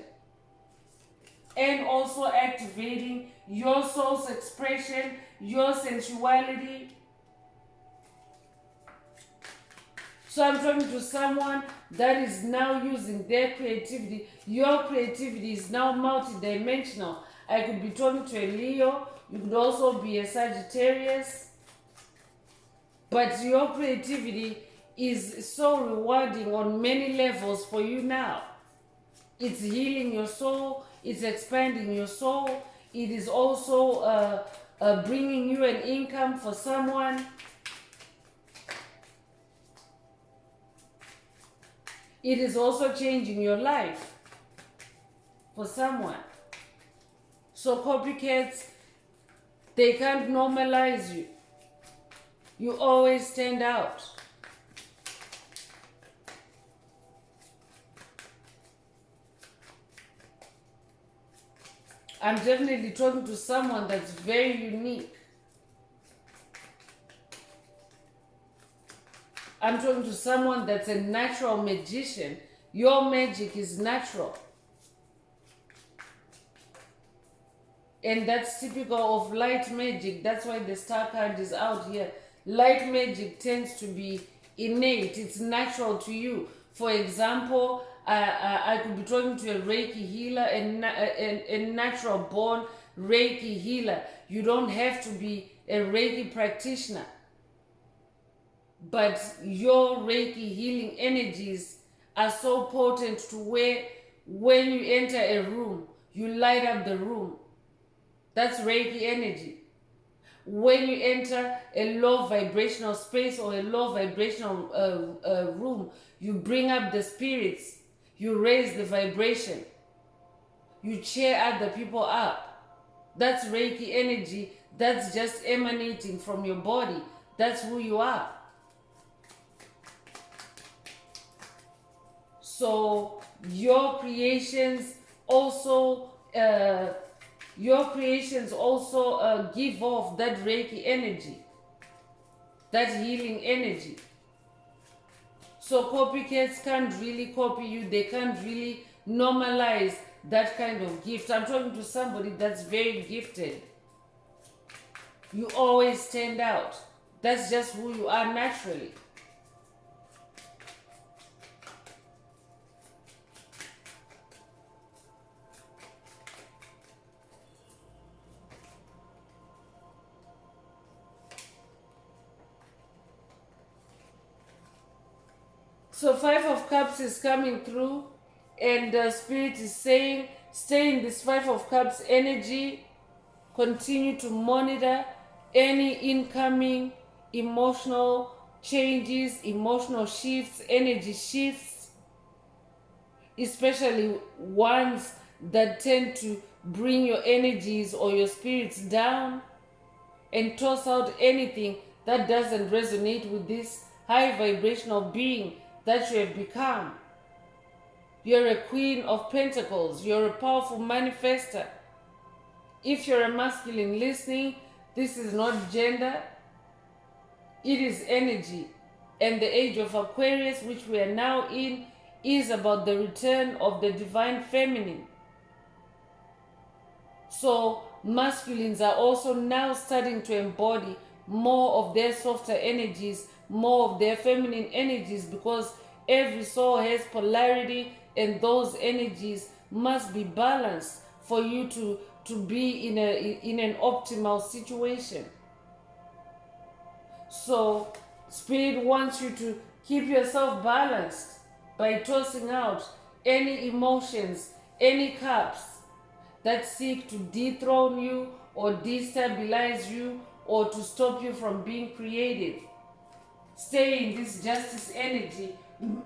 and also activating your soul's expression, your sensuality. So I'm talking to someone that is now using their creativity. Your creativity is now multidimensional. I could be talking to a Leo. You could also be a Sagittarius. But your creativity is so rewarding on many levels for you now. It's healing your soul. It's expanding your soul. It is also bringing you an income for someone. It is also changing your life for someone. So copycats, they can't normalize you. You always stand out. I'm definitely talking to someone that's very unique. I'm talking to someone that's a natural magician. Your magic is natural. And that's typical of light magic. That's why the star card is out here. Light magic tends to be innate, it's natural to you. For example, I could be talking to a Reiki healer, a natural born Reiki healer. You don't have to be a Reiki practitioner. But your Reiki healing energies are so potent to where when you enter a room, you light up the room. That's Reiki energy. When you enter a low vibrational space or a low vibrational room, you bring up the spirits, you raise the vibration, you cheer other people up. That's Reiki energy. That's just emanating from your body. That's who you are. So your creations also give off that Reiki energy, that healing energy. So copycats can't really copy you. They can't really normalize that kind of gift. I'm talking to somebody that's very gifted. You always stand out. That's just who you are naturally. So 5 of Cups is coming through, and the Spirit is saying, stay in this 5 of Cups energy, continue to monitor any incoming emotional changes, emotional shifts, energy shifts, especially ones that tend to bring your energies or your spirits down, and toss out anything that doesn't resonate with this high vibrational being that you have become. You're a Queen of Pentacles. You're a powerful manifester. If you're a masculine listening, this is not gender. It is energy. And the age of Aquarius, which we are now in, is about the return of the divine feminine. So masculines are also now starting to embody more of their softer energies, more of their feminine energies, because every soul has polarity, and those energies must be balanced for you to be in an optimal situation. So Spirit wants you to keep yourself balanced by tossing out any emotions, any cups that seek to dethrone you or destabilize you or to stop you from being creative. Stay in this justice energy,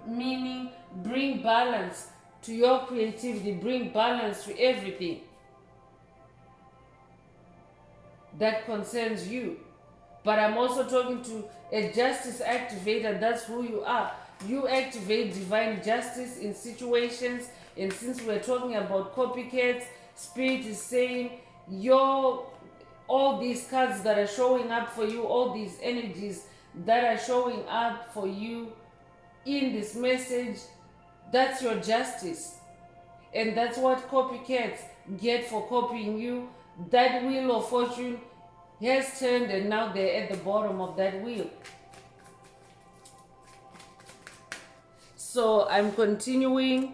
meaning bring balance to your creativity, bring balance to everything that concerns you. But I'm also talking to a justice activator. That's who you are. You activate divine justice in situations. And since we're talking about copycats, Spirit is saying all these cards that are showing up for you, all these energies that are showing up for you in this message, that's your justice. And that's what copycats get for copying you. That wheel of fortune has turned, and now they're at the bottom of that wheel. So I'm continuing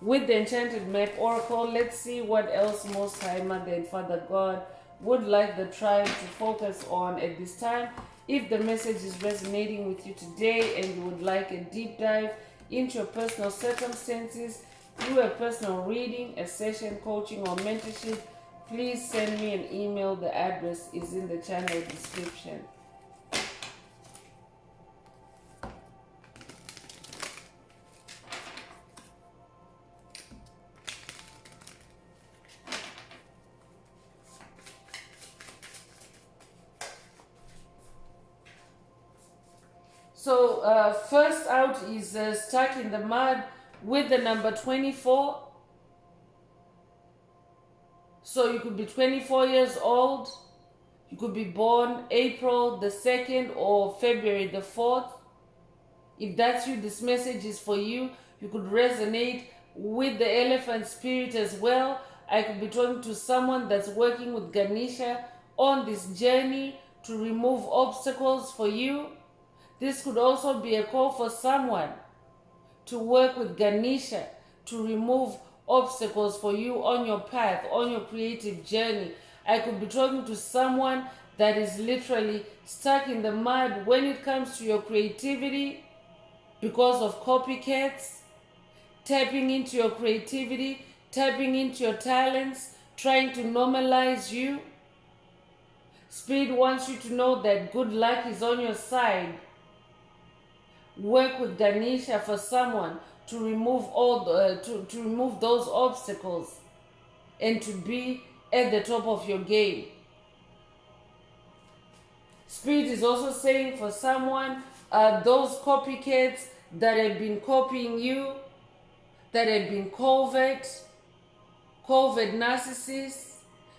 with the Enchanted Map Oracle. Let's see what else Most High Mother and Father God would like the tribe to focus on at this time. If the message is resonating with you today and you would like a deep dive into your personal circumstances through a personal reading, a session, coaching, or mentorship, please send me an email. The address is in the channel description. So first out is Stuck in the Mud with the number 24. So you could be 24 years old. You could be born April the 2nd or February the 4th. If that's you, this message is for you. You could resonate with the elephant spirit as well. I could be talking to someone that's working with Ganesha on this journey to remove obstacles for you. This could also be a call for someone to work with Ganesha to remove obstacles for you on your path, on your creative journey. I could be talking to someone that is literally stuck in the mud when it comes to your creativity because of copycats, tapping into your creativity, tapping into your talents, trying to normalize you. Spirit wants you to know that good luck is on your side. Work with Ganesha for someone to remove to remove those obstacles and to be at the top of your game. Spirit is also saying for someone, those copycats that have been copying you, that have been covert narcissists,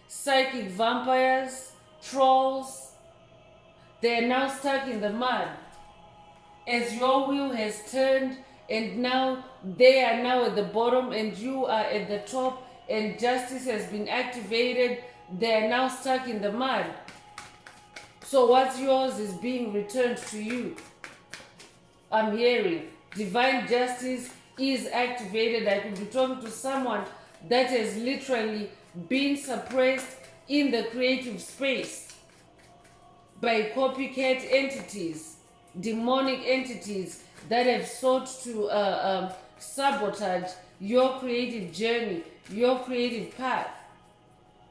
psychic vampires, trolls, they are now stuck in the mud. As your wheel has turned and now they are now at the bottom and you are at the top and justice has been activated, they are now stuck in the mud. So what's yours is being returned to you. I'm hearing divine justice is activated. I could be talking to someone that has literally been suppressed in the creative space by copycat entities, demonic entities that have sought to sabotage your creative journey, your creative path.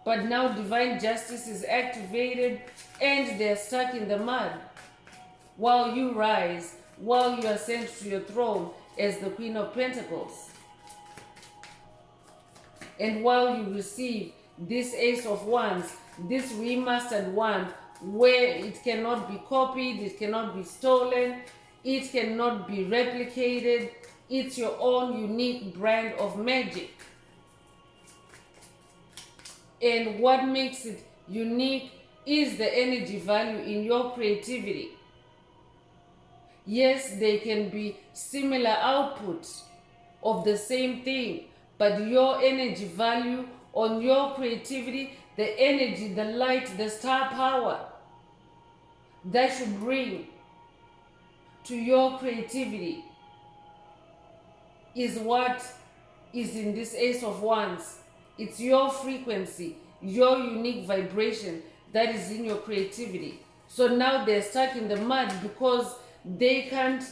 But now divine justice is activated and they're stuck in the mud while you rise, while you ascend to your throne as the Queen of Pentacles. And while you receive this Ace of Wands, this remastered wand, where it cannot be copied, it cannot be stolen, it cannot be replicated. It's your own unique brand of magic. And what makes it unique is the energy value in your creativity. Yes, they can be similar outputs of the same thing, but your energy value on your creativity, the energy, the light, the star power that should bring to your creativity is what is in this Ace of Wands. It's your frequency, your unique vibration that is in your creativity. So now they're stuck in the mud because they can't,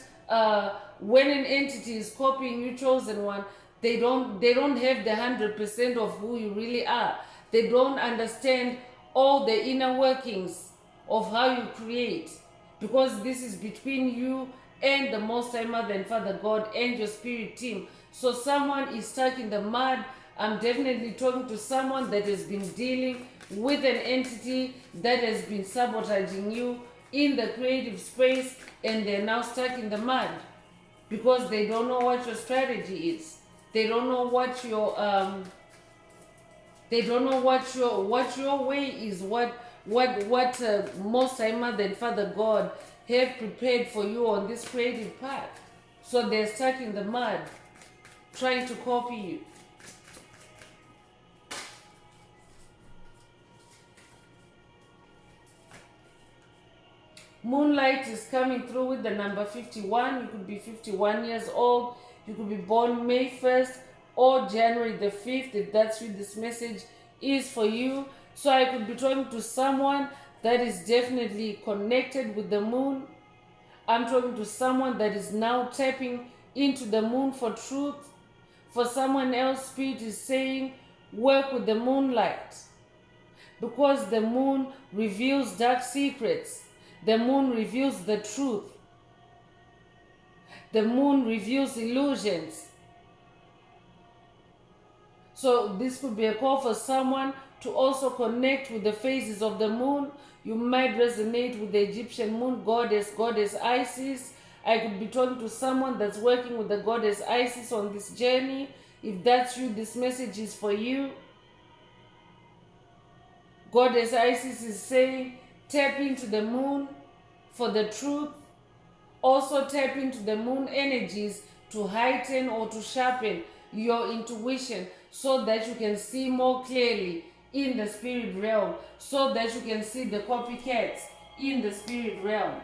when an entity is copying you, chosen one, they don't have the 100% of who you really are. They don't understand all the inner workings of how you create, because this is between you and the Most High Mother and Father God and your spirit team. So someone is stuck in the mud. I'm definitely talking to someone that has been dealing with an entity that has been sabotaging you in the creative space, and they're now stuck in the mud because they don't know what your strategy is. They don't know what your what your way is, what Most High Mother and Father God have prepared for you on this creative path. So they're stuck in the mud trying to copy you. Moonlight is coming through with the number 51. You could be 51 years old. You could be born May 1st or January the 5th, if that's what this message is for you. So I could be talking to someone that is definitely connected with the moon. I'm talking to someone that is now tapping into the moon for truth. For someone else, Spirit is saying, work with the moonlight, because the moon reveals dark secrets. The moon reveals the truth. The moon reveals illusions. So this could be a call for someone to also connect with the phases of the moon. You might resonate with the Egyptian moon goddess Isis. I could be talking to someone that's working with the goddess Isis on this journey. If that's you, this message is for you. Goddess Isis is saying, tap into the moon for the truth Also tap into the moon energies to heighten or to sharpen your intuition so that you can see more clearly in the spirit realm, so that you can see the copycats in the spirit realm.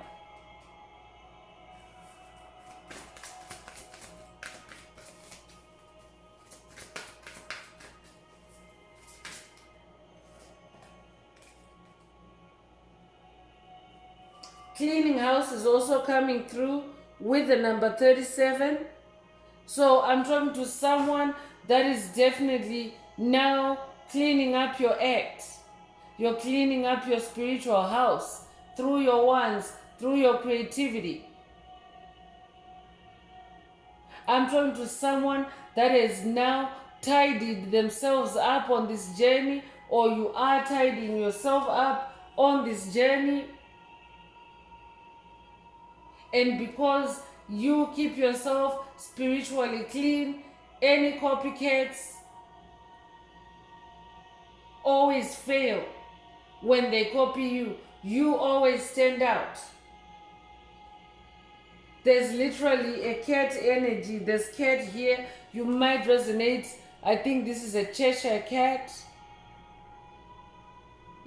Cleaning house is also coming through with the number 37. So I'm talking to someone that is definitely now cleaning up your act. You're cleaning up your spiritual house through your wands, through your creativity. I'm talking to someone that has now tidied themselves up on this journey, or you are tidying yourself up on this journey. And because you keep yourself spiritually clean, any copycats always fail when they copy you. You always stand out. There's literally a cat energy. There's cat here. You might resonate. I think this is a Cheshire cat.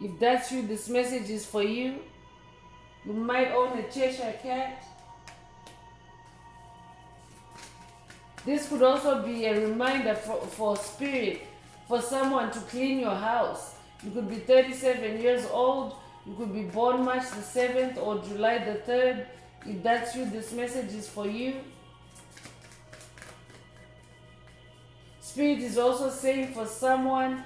If that's you, this message is for you. You might own a Cheshire cat. This could also be a reminder for spirit, for someone to clean your house. You could be 37 years old. You could be born March the 7th or July the 3rd. If that's you, this message is for you. Spirit is also saying for someone,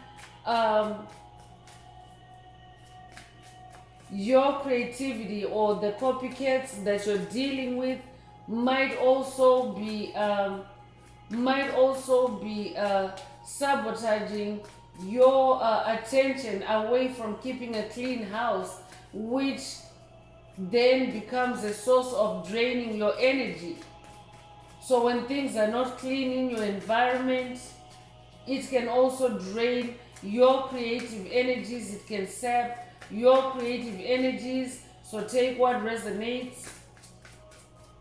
your creativity or the copycats that you're dealing with might also be sabotaging your attention away from keeping a clean house, which then becomes a source of draining your energy. So when things are not clean in your environment, it can also drain your creative energies. It can sap your creative energies. So take what resonates.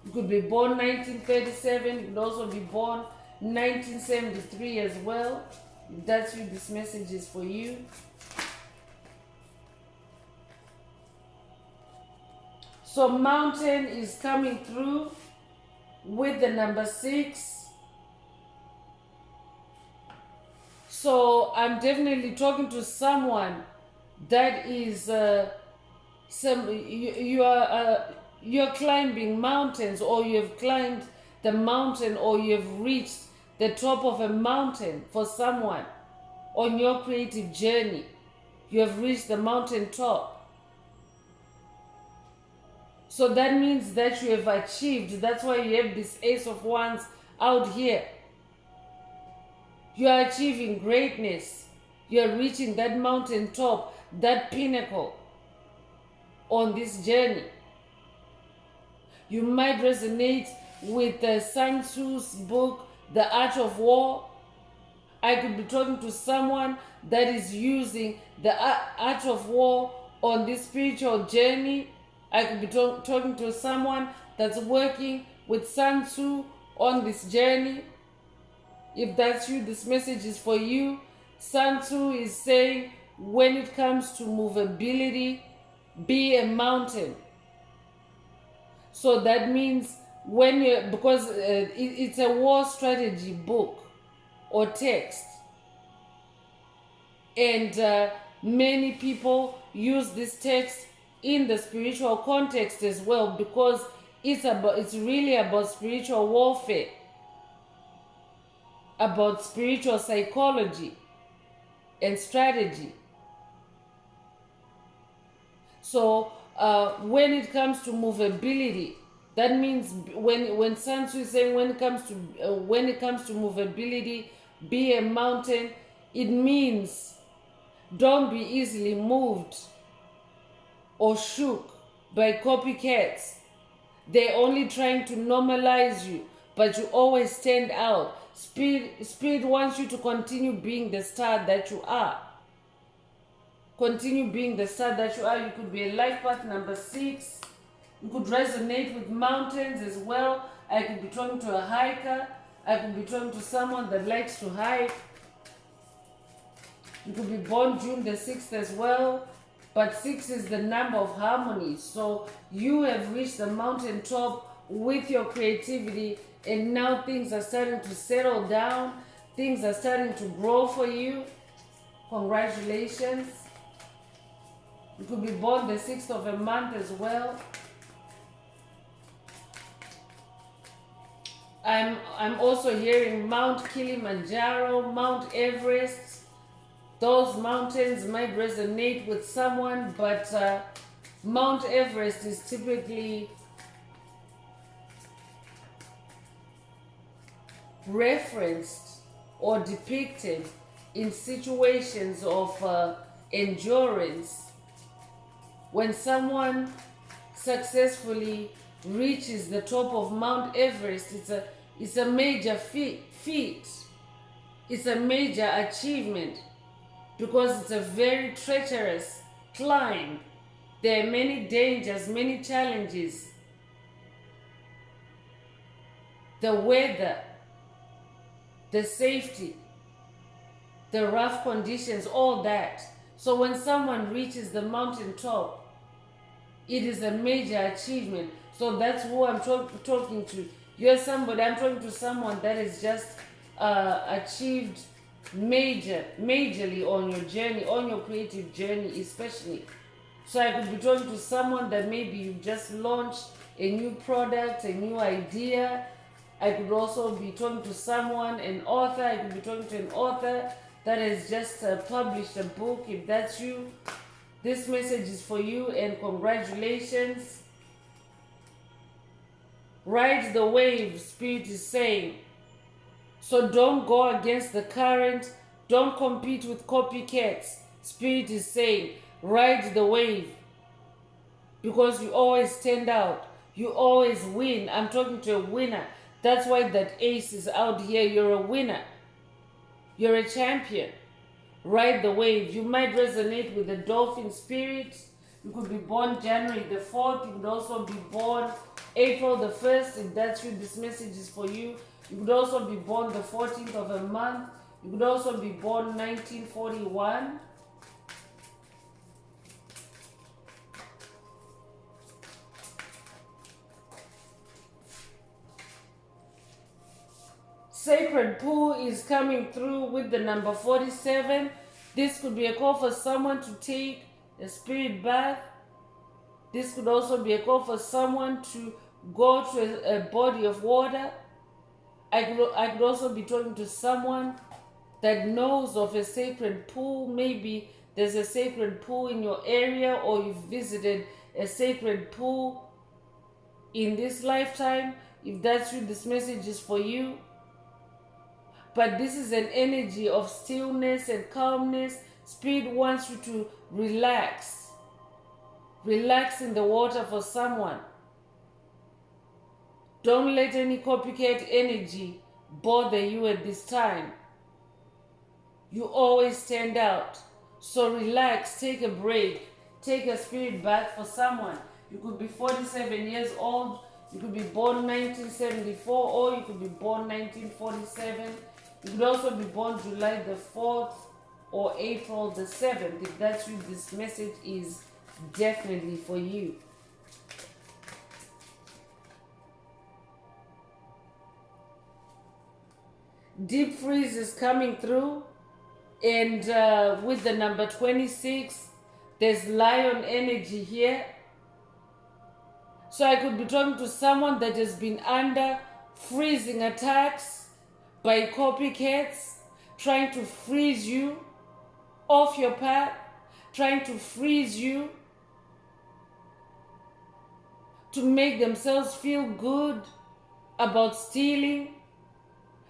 You could be born 1937. You could also be born 1973 as well. If that's you, this message is for you. So mountain is coming through with the number 6. So I'm definitely talking to someone that is you're climbing mountains, or you have climbed the mountain, or you have reached the top of a mountain. For someone on your creative journey, you have reached the mountain top. So that means that you have achieved. That's why you have this Ace of Wands out here. You are achieving greatness. You are reaching that mountain top, that pinnacle on this journey. You might resonate with Sun Tzu's book, The Art of War. I could be talking to someone that is using the Art of War on this spiritual journey. I could be talking to someone that's working with Sun Tzu on this journey. If that's you, this message is for you. Sun Tzu is saying, when it comes to movability, be a mountain. So that means when you, because it's a war strategy book or text, and many people use this text in the spiritual context as well, because it's really about spiritual warfare, about spiritual psychology and strategy. So when it comes to movability, that means when Sun Tzu is saying when it comes to movability, be a mountain, it means don't be easily moved or shook by copycats. They're only trying to normalize you, but you always stand out. Spirit wants you to continue being the star that you are. Continue being the star that you are. You could be a life path number 6. You could resonate with mountains as well. I could be talking to a hiker. I could be talking to someone that likes to hike. You could be born June the 6th as well. But 6 is the number of harmony. So you have reached the mountaintop with your creativity, and now things are starting to settle down. Things are starting to grow for you. Congratulations. You could be born the 6th of a month as well. I'm also hearing Mount Kilimanjaro, Mount Everest. Those mountains might resonate with someone, but Mount Everest is typically referenced or depicted in situations of endurance. When someone successfully reaches the top of Mount Everest, it's a major feat. It's a major achievement because it's a very treacherous climb. There are many dangers, many challenges. The weather, the safety, the rough conditions, all that. So when someone reaches the mountaintop, it is a major achievement. So that's who I'm talking to. You're somebody, I'm talking to someone that has just achieved majorly on your journey, on your creative journey especially. So I could be talking to someone that maybe you've just launched a new product, a new idea. I could also be talking to someone, an author. I could be talking to an author that has just published a book. If that's you, this message is for you, and congratulations. Ride the wave, Spirit is saying. So don't go against the current. Don't compete with copycats. Spirit is saying, ride the wave. Because you always stand out. You always win. I'm talking to a winner. That's why that ace is out here. You're a winner. You're a champion. Ride the wave. You might resonate with the dolphin spirit. You could be born January the 4th. You could also be born April the 1st. If that's you, this message is for you. You could also be born the 14th of a month. You could also be born 1941. Sacred Pool is coming through with the number 47. This could be a call for someone to take a spirit bath. This could also be a call for someone to go to a body of water. I could also be talking to someone that knows of a sacred pool. Maybe there's a sacred pool in your area, or you've visited a sacred pool in this lifetime. If that's you, this message is for you. But this is an energy of stillness and calmness. Spirit wants you to relax. Relax in the water for someone. Don't let any copycat energy bother you at this time. You always stand out. So relax, take a break, take a spirit bath for someone. You could be 47 years old, you could be born 1974, or you could be born 1947. You could also be born July the 4th or April the 7th. If that's you, this message is definitely for you. Deep freeze is coming through, and with the number 26, there's lion energy here. So I could be talking to someone that has been under freezing attacks by copycats, trying to freeze you off your path, trying to freeze you to make themselves feel good about stealing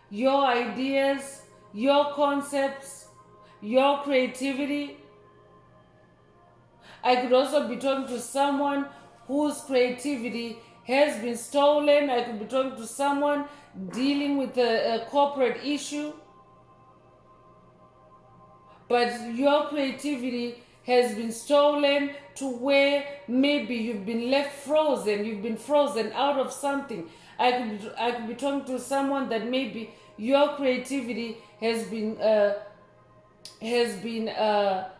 your ideas, your concepts, your creativity. I could also be talking to someone whose creativity has been stolen. I could be talking to someone dealing with a corporate issue. But your creativity has been stolen to where maybe you've been left frozen, you've been frozen out of something. I could be talking to someone that maybe your creativity has been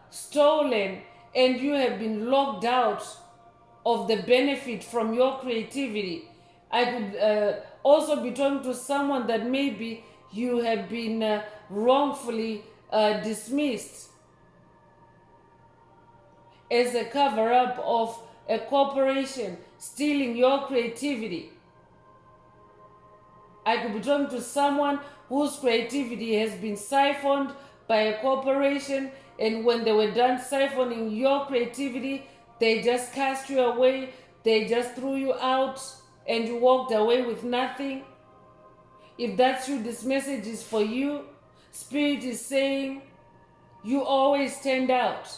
stolen, and you have been locked out of the benefit from your creativity. I could also be talking to someone that maybe you have been wrongfully dismissed as a cover up of a corporation stealing your creativity. I could be talking to someone whose creativity has been siphoned by a corporation, and when they were done siphoning your creativity, they just cast you away, they just threw you out, and you walked away with nothing. If that's you, this message is for you. Spirit is saying you always stand out.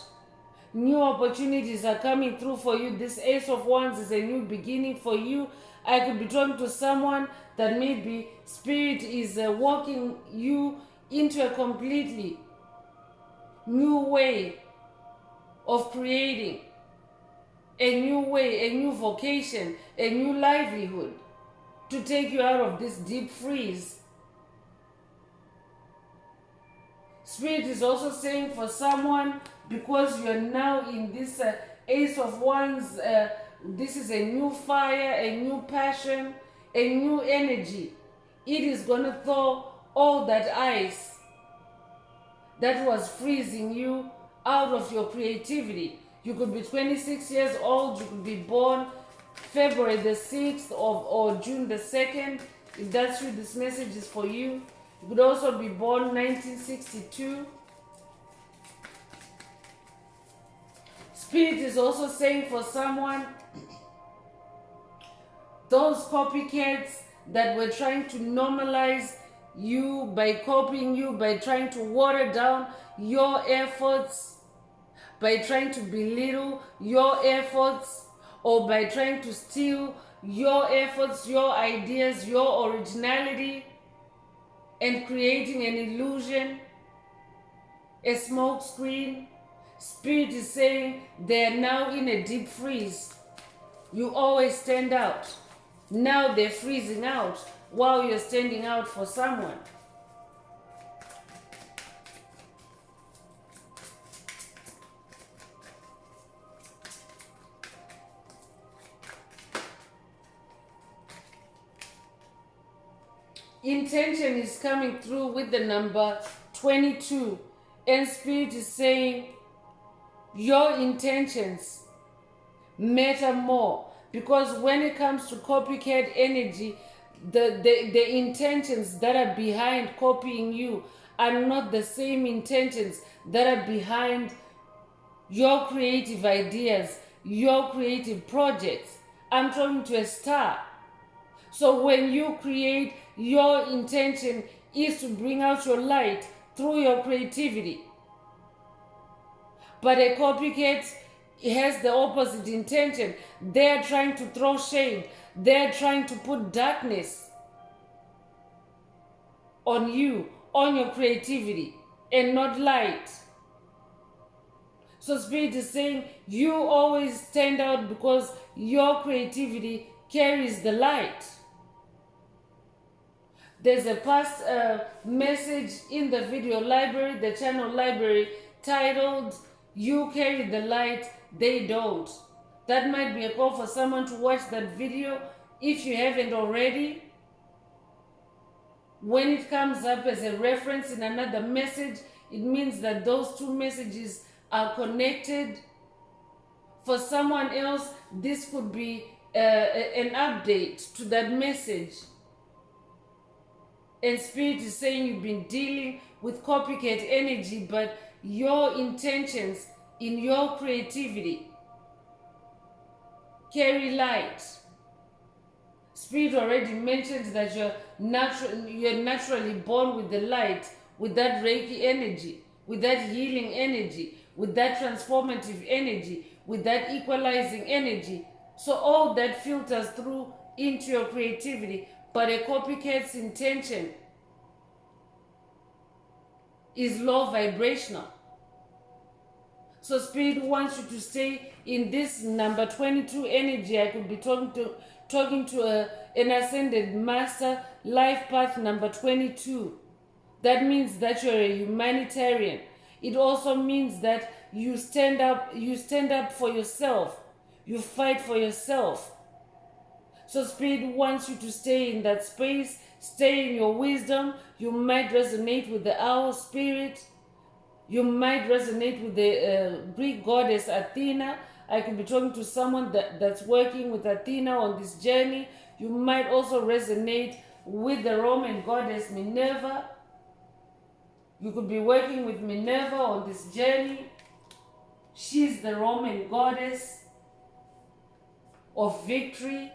New opportunities are coming through for you. This Ace of Wands is a new beginning for you. I could be talking to someone that maybe Spirit is walking you into a completely new way of creating, a new way, a new vocation, a new livelihood to take you out of this deep freeze. Spirit is also saying for someone, because you're now in this Ace of Wands, this is a new fire, a new passion, a new energy. It is going to thaw all that ice that was freezing you out of your creativity. You could be 26 years old, you could be born February the 6th or June the 2nd. If that's you, this message is for you. You could also be born 1962. Spirit is also saying for someone, those copycats that were trying to normalize you by copying you, by trying to water down your efforts, by trying to belittle your efforts, or by trying to steal your efforts, your ideas, your originality, and creating an illusion, a smoke screen. Spirit is saying they're now in a deep freeze. You always stand out. Now they're freezing out while you're standing out for someone. Intention is coming through with the number 22, and Spirit is saying your intentions matter more, because when it comes to copycat energy, the intentions that are behind copying you are not the same intentions that are behind your creative ideas, your creative projects. I'm talking to a star. So when you create, your intention is to bring out your light through your creativity. But a copycat has the opposite intention. They're trying to throw shade. They're trying to put darkness on you, on your creativity, and not light. So Spirit is saying you always stand out because your creativity carries the light. There's a past message in the video library, the channel library, titled "You Carry the Light, They Don't." That might be a call for someone to watch that video if you haven't already. When it comes up as a reference in another message, it means that those two messages are connected. For someone else, this could be an update to that message. And Spirit is saying you've been dealing with copycat energy, but your intentions in your creativity carry light. Spirit already mentioned that you're naturally born with the light, with that Reiki energy, with that healing energy, with that transformative energy, with that equalizing energy. So all that filters through into your creativity. But a copycat's intention is low vibrational. So Spirit wants you to stay in this number 22 energy. I could be talking to an ascended master, life path number 22. That means that you're a humanitarian. It also means that you stand up for yourself. You fight for yourself. So Spirit wants you to stay in that space, stay in your wisdom. You might resonate with the owl spirit. You might resonate with the Greek goddess Athena. I could be talking to someone that's working with Athena on this journey. You might also resonate with the Roman goddess Minerva. You could be working with Minerva on this journey. She's the Roman goddess of victory.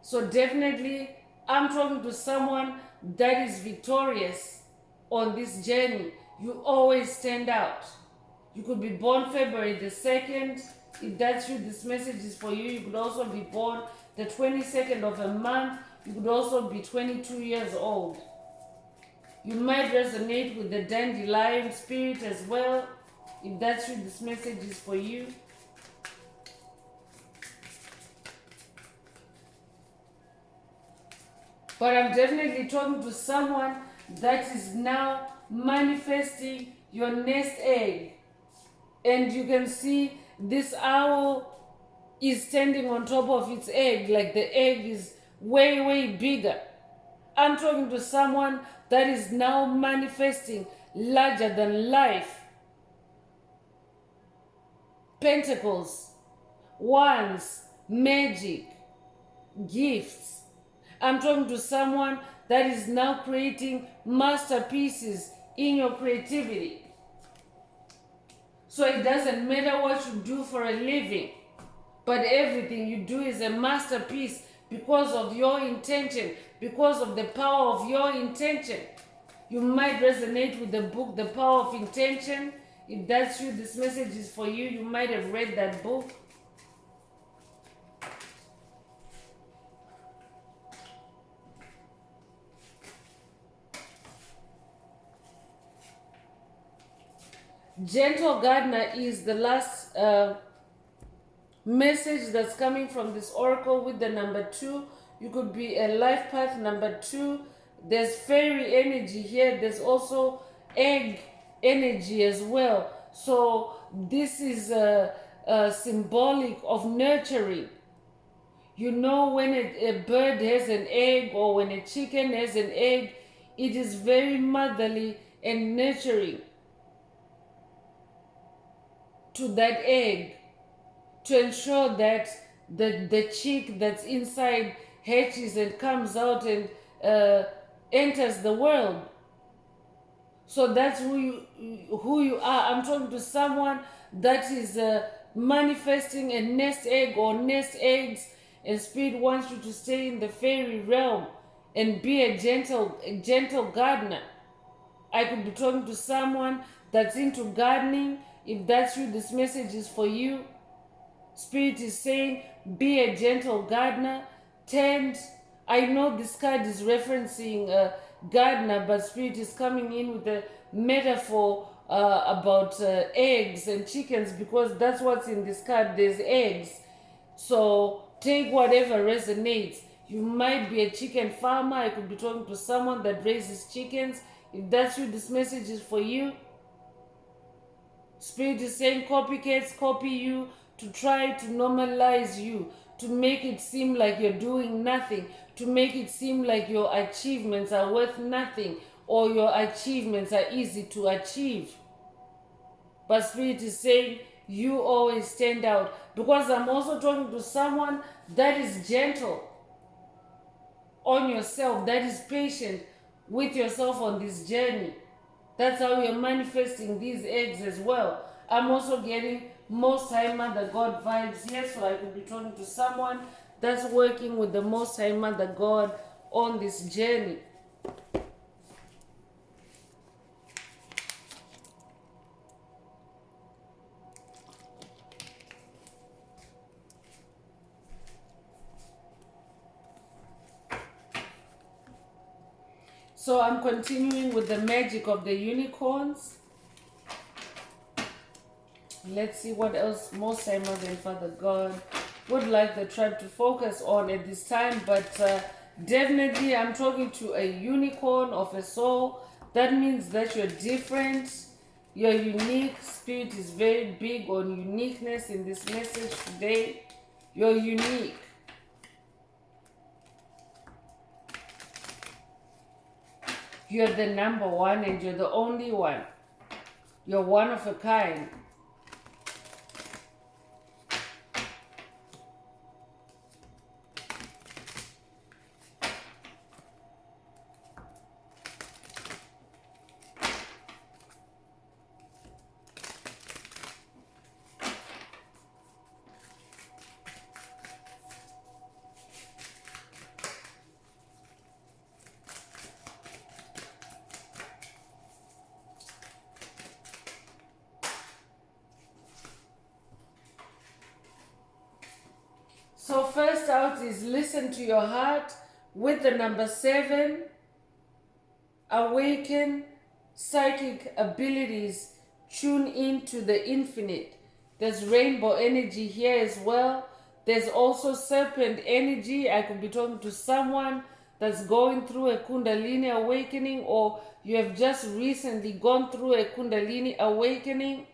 So definitely, I'm talking to someone that is victorious on this journey. You always stand out. You could be born February the 2nd. If that's you, this message is for you. You could also be born the 22nd of a month. You could also be 22 years old. You might resonate with the dandelion spirit as well. If that's you, this message is for you. But I'm definitely talking to someone that is now manifesting your nest egg. And you can see this owl is standing on top of its egg, like the egg is way, way bigger. I'm talking to someone that is now manifesting larger than life. Pentacles, wands, magic, gifts. I'm talking to someone that is now creating masterpieces in your creativity. So it doesn't matter what you do for a living, but everything you do is a masterpiece because of your intention, because of the power of your intention. You might resonate with the book, The Power of Intention. If that's you, this message is for you. You might have read that book. Gentle Gardener is the last message that's coming from this oracle with the number 2. You could be a life path number 2. There's fairy energy here. There's also egg energy as well. So this is symbolic of nurturing. You know, when a bird has an egg or when a chicken has an egg, it is very motherly and nurturing to that egg to ensure that the chick that's inside hatches and comes out and enters the world. So that's who you are. I'm talking to someone that is manifesting a nest egg or nest eggs, and Spirit wants you to stay in the fairy realm and be a gentle gardener. I could be talking to someone that's into gardening. If that's you, this message is for you. Spirit is saying, be a gentle gardener. Tend. I know this card is referencing gardener, but Spirit is coming in with a metaphor about eggs and chickens, because that's what's in this card. There's eggs. So take whatever resonates. You might be a chicken farmer. I could be talking to someone that raises chickens. If that's you, this message is for you. Spirit is saying copycats copy you to try to normalize you, to make it seem like you're doing nothing, to make it seem like your achievements are worth nothing or your achievements are easy to achieve. But Spirit is saying you always stand out, because I'm also talking to someone that is gentle on yourself, that is patient with yourself on this journey. That's how you're manifesting these eggs as well. I'm also getting Most High Mother God vibes here, so I could be talking to someone that's working with the Most High Mother God on this journey. So I'm continuing with the magic of the unicorns. Let's see what else Most High Mother and Father God would like the tribe to focus on at this time. But definitely, I'm talking to a unicorn of a soul. That means that you're different, you're unique. Spirit is very big on uniqueness in this message today. You're unique. You're the number one and you're the only one. You're one of a kind. So first out is listen to your heart with the number 7. Awaken psychic abilities. Tune into the infinite. There's rainbow energy here as well. There's also serpent energy. I could be talking to someone that's going through a Kundalini awakening, or you have just recently gone through a Kundalini awakening.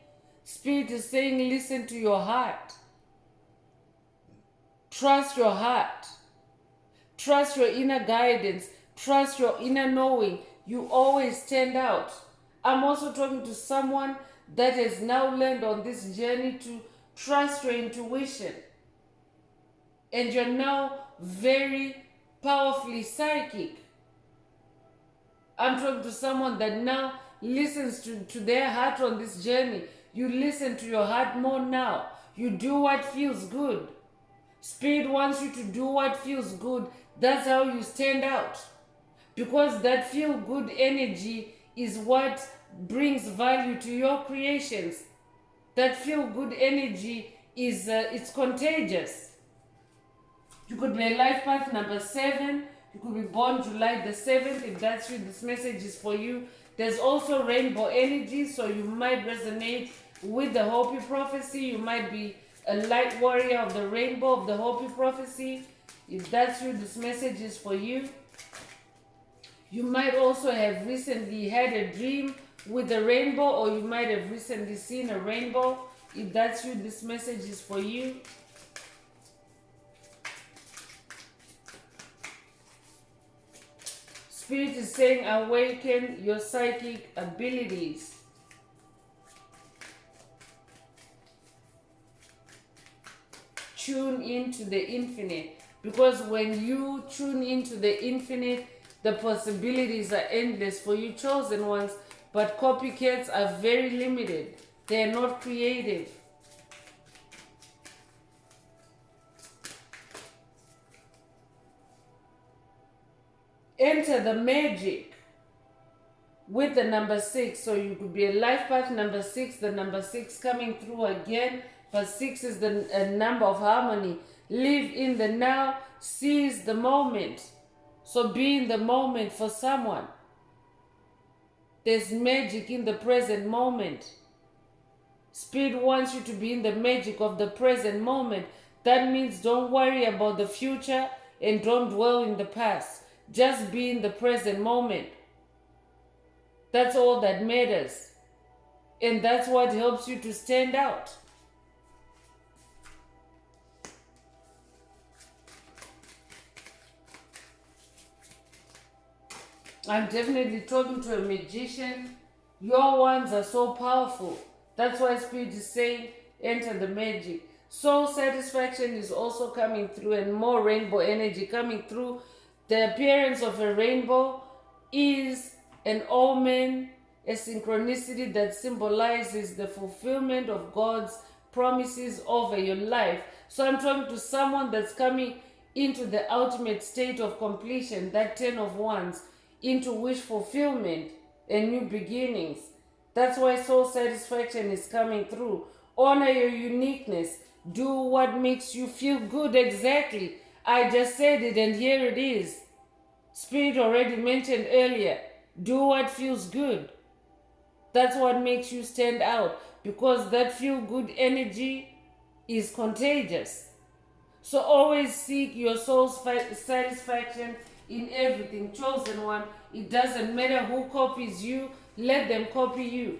Spirit is saying listen to your heart. Trust your heart. Trust your inner guidance. Trust your inner knowing. You always stand out. I'm also talking to someone that has now learned on this journey to trust your intuition. And you're now very powerfully psychic. I'm talking to someone that now listens to their heart on this journey. You listen to your heart more now. You do what feels good. Spirit wants you to do what feels good. That's how you stand out. Because that feel good energy is what brings value to your creations. That feel good energy is it's contagious. You could be a life path number 7. You could be born July the 7th. If that's you, this message is for you. There's also rainbow energy, so you might resonate with the Hopi prophecy. You might be a light warrior of the rainbow of the Hopi prophecy. If that's you, this message is for you. You might also have recently had a dream with a rainbow, or you might have recently seen a rainbow. If that's you, this message is for you. Spirit is saying awaken your psychic abilities. Tune into the infinite, because when you tune into the infinite, the possibilities are endless for you chosen ones, but copycats are very limited. They are not creative. Enter the magic with the number 6. So you could be a life path number 6, the number 6 coming through again. But 6 is the number of harmony. Live in the now, seize the moment. So be in the moment for someone. There's magic in the present moment. Spirit wants you to be in the magic of the present moment. That means don't worry about the future and don't dwell in the past. Just be in the present moment. That's all that matters. And that's what helps you to stand out. I'm definitely talking to a magician. Your ones are so powerful. That's why Spirit is saying, enter the magic. Soul satisfaction is also coming through, and more rainbow energy coming through. The appearance of a rainbow is an omen, a synchronicity that symbolizes the fulfillment of God's promises over your life. So I'm talking to someone that's coming into the ultimate state of completion, that 10 of Wands, into wish fulfillment and new beginnings. That's why soul satisfaction is coming through. Honor your uniqueness. Do what makes you feel good. Exactly. I just said it, and here it is. Spirit already mentioned earlier. Do what feels good. That's what makes you stand out, because that feel good energy is contagious. So always seek your soul's satisfaction in everything. Chosen one, it doesn't matter who copies you, let them copy you.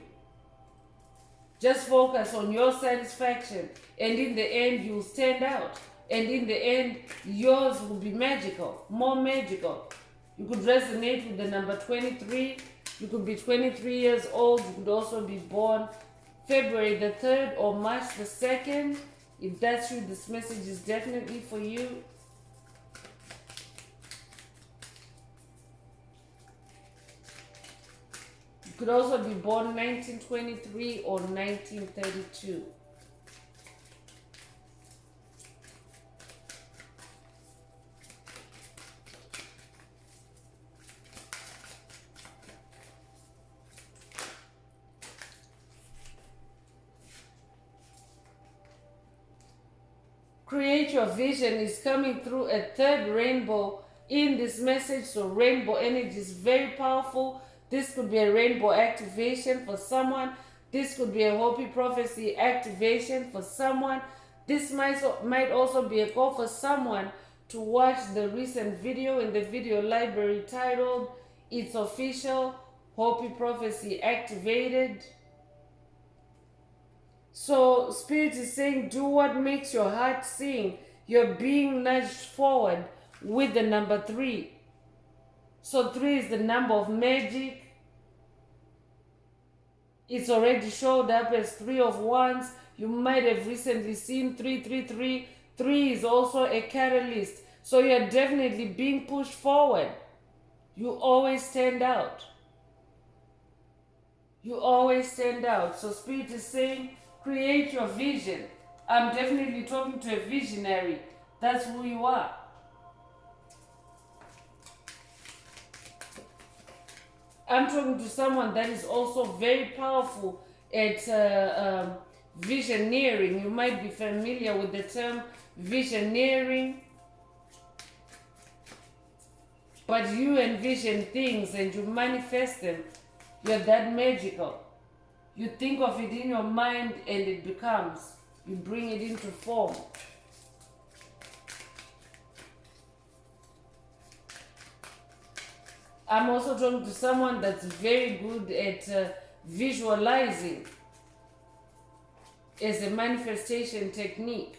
Just focus on your satisfaction, and in the end, you'll stand out. And in the end, yours will be magical, more magical. You could resonate with the number 23. You could be 23 years old. You could also be born February the 3rd or March the 2nd. If that's you, this message is definitely for you. You could also be born 1923 or 1932. Create your vision is coming through a third rainbow in this message. So rainbow energy is very powerful. This could be a rainbow activation for someone. This could be a Hopi prophecy activation for someone. This might also be a call for someone to watch the recent video in the video library titled It's Official, Hopi Prophecy Activated. So Spirit is saying, do what makes your heart sing. You're being nudged forward with the number 3. So 3 is the number of magic. It's already showed up as 3 of wands. You might have recently seen 333. 3 is also a catalyst. So you're definitely being pushed forward. You always stand out. You always stand out. So Spirit is saying, create your vision. I'm definitely talking to a visionary. That's who you are. I'm talking to someone that is also very powerful at visioneering. You might be familiar with the term visioneering. But you envision things and you manifest them. You're that magical. You think of it in your mind and it becomes. You bring it into form. I'm also talking to someone that's very good at visualizing as a manifestation technique.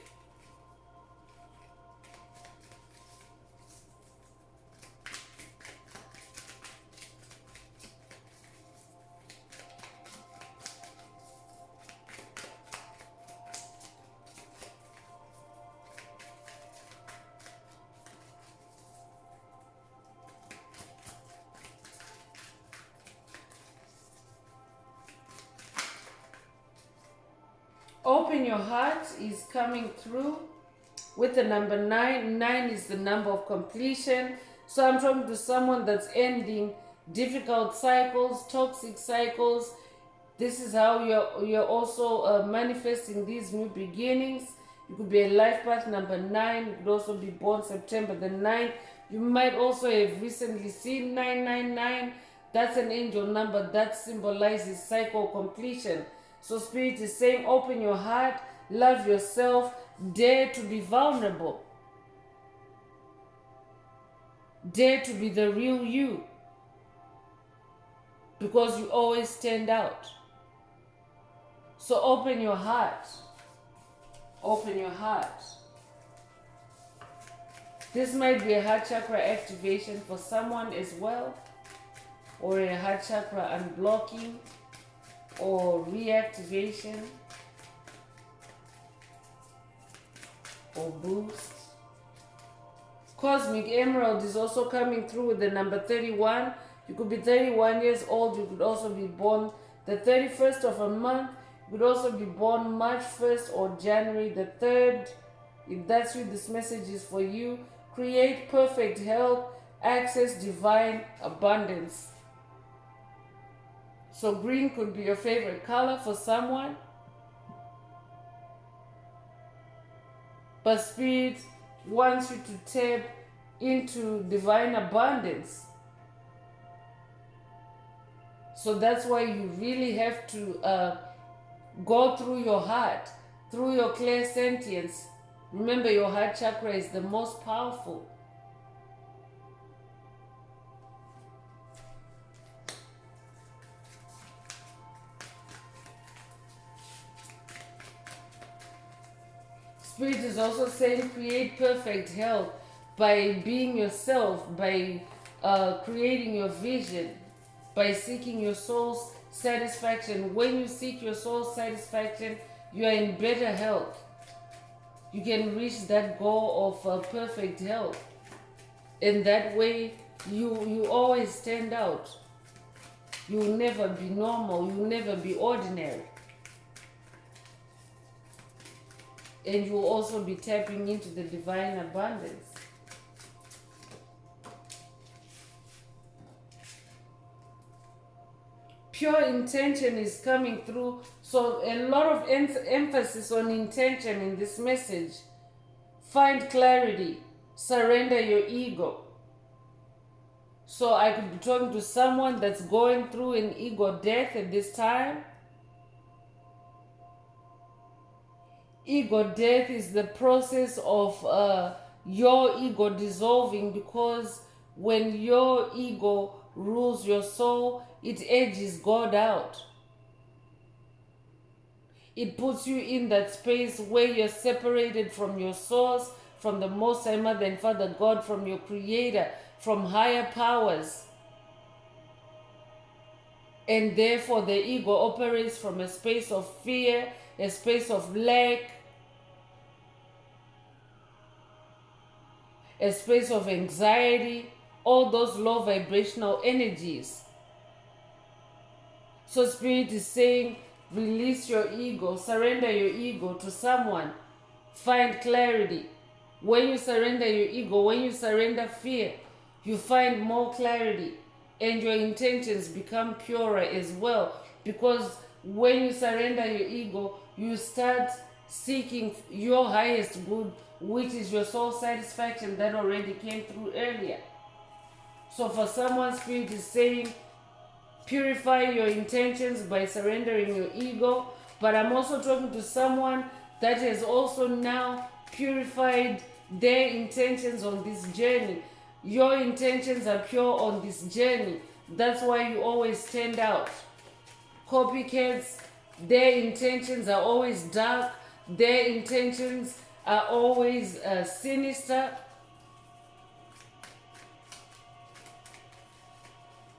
Open your heart is coming through with the number 9. 9 is the number of completion. So I'm talking to someone that's ending difficult cycles, toxic cycles. This is how you're also manifesting these new beginnings. You could be a life path number 9. You could also be born September the 9th. You might also have recently seen 999. That's an angel number that symbolizes cycle completion. So Spirit is saying, open your heart, love yourself, dare to be vulnerable. Dare to be the real you. Because you always stand out. So open your heart. Open your heart. This might be a heart chakra activation for someone as well. Or a heart chakra unblocking. Or reactivation, or boost. Cosmic Emerald is also coming through with the number 31. You could be 31 years old. You could also be born the 31st of a month. You could also be born March 1st or January the 3rd. If that's you, this message is for you. Create perfect health, access divine abundance. So green could be your favorite color for someone. But Spirit wants you to tap into divine abundance. So that's why you really have to go through your heart, through your clairsentience. Remember, your heart chakra is the most powerful. Spirit is also saying create perfect health by being yourself, by creating your vision, by seeking your soul's satisfaction. When you seek your soul's satisfaction, you are in better health. You can reach that goal of perfect health. In that way, you always stand out. You will never be normal. You will never be ordinary. And you will also be tapping into the divine abundance. Pure intention is coming through. So a lot of emphasis on intention in this message. Find clarity. Surrender your ego. So I could be talking to someone that's going through an ego death at this time. Ego death is the process of your ego dissolving, because when your ego rules your soul, it edges God out. It puts you in that space where you're separated from your source, from the Most High Mother and Father God, from your Creator, from higher powers. And therefore the ego operates from a space of fear, a space of lack, a space of anxiety, all those low vibrational energies. So Spirit is saying, release your ego, surrender your ego to someone, find clarity. When you surrender your ego, when you surrender fear, you find more clarity, and your intentions become purer as well. Because when you surrender your ego, you start seeking your highest good, which is your soul satisfaction that already came through earlier. So for someone, Spirit is saying, purify your intentions by surrendering your ego. But I'm also talking to someone that has also now purified their intentions on this journey. Your intentions are pure on this journey. That's why you always stand out. Copycats, their intentions are always dark. Their intentions are always sinister.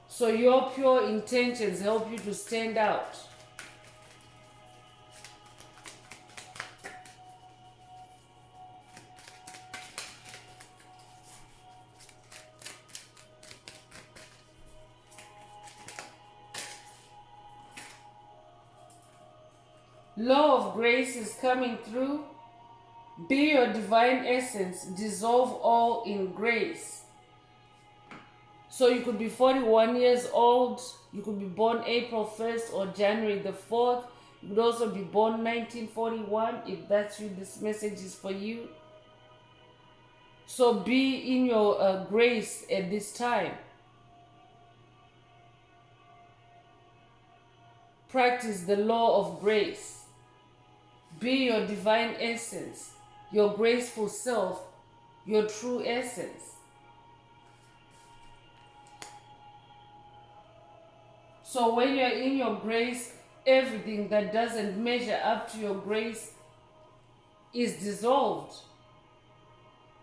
So your pure intentions help you to stand out. Law of grace is coming through. Be your divine essence. Dissolve all in grace. So you could be 41 years old. You could be born April 1st or January the 4th. You could also be born 1941. If that's you, this message is for you. So be in your grace at this time. Practice the law of grace. Be your divine essence, your graceful self, your true essence. So when you're in your grace, everything that doesn't measure up to your grace is dissolved.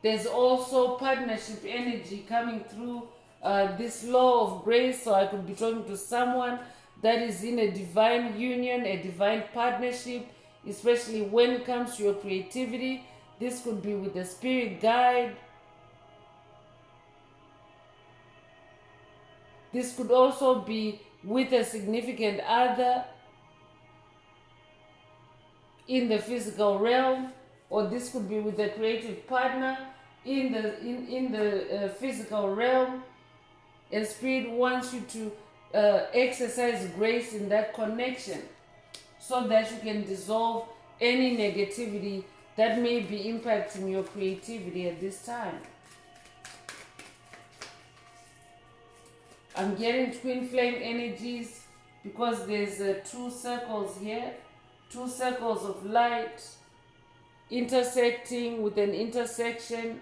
There's also partnership energy coming through this law of grace. So I could be talking to someone that is in a divine union, a divine partnership, especially when it comes to your creativity. This could be with a spirit guide. This could also be with a significant other in the physical realm, or this could be with a creative partner in the physical realm. And Spirit wants you to exercise grace in that connection, so that you can dissolve any negativity that may be impacting your creativity at this time. I'm getting twin flame energies. because there's two circles here, two circles of light intersecting with an intersection.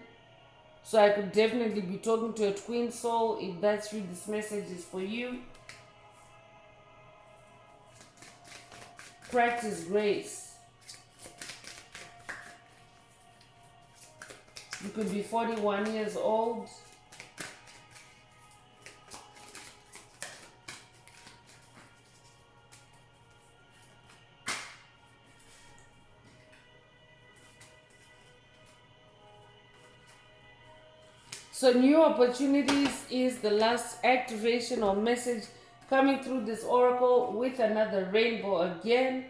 So I could definitely be talking to a twin soul. If that's you, this message is for you. Practice grace. You could be 41 years old. So new opportunities is the last activation or message coming through this oracle with another rainbow again.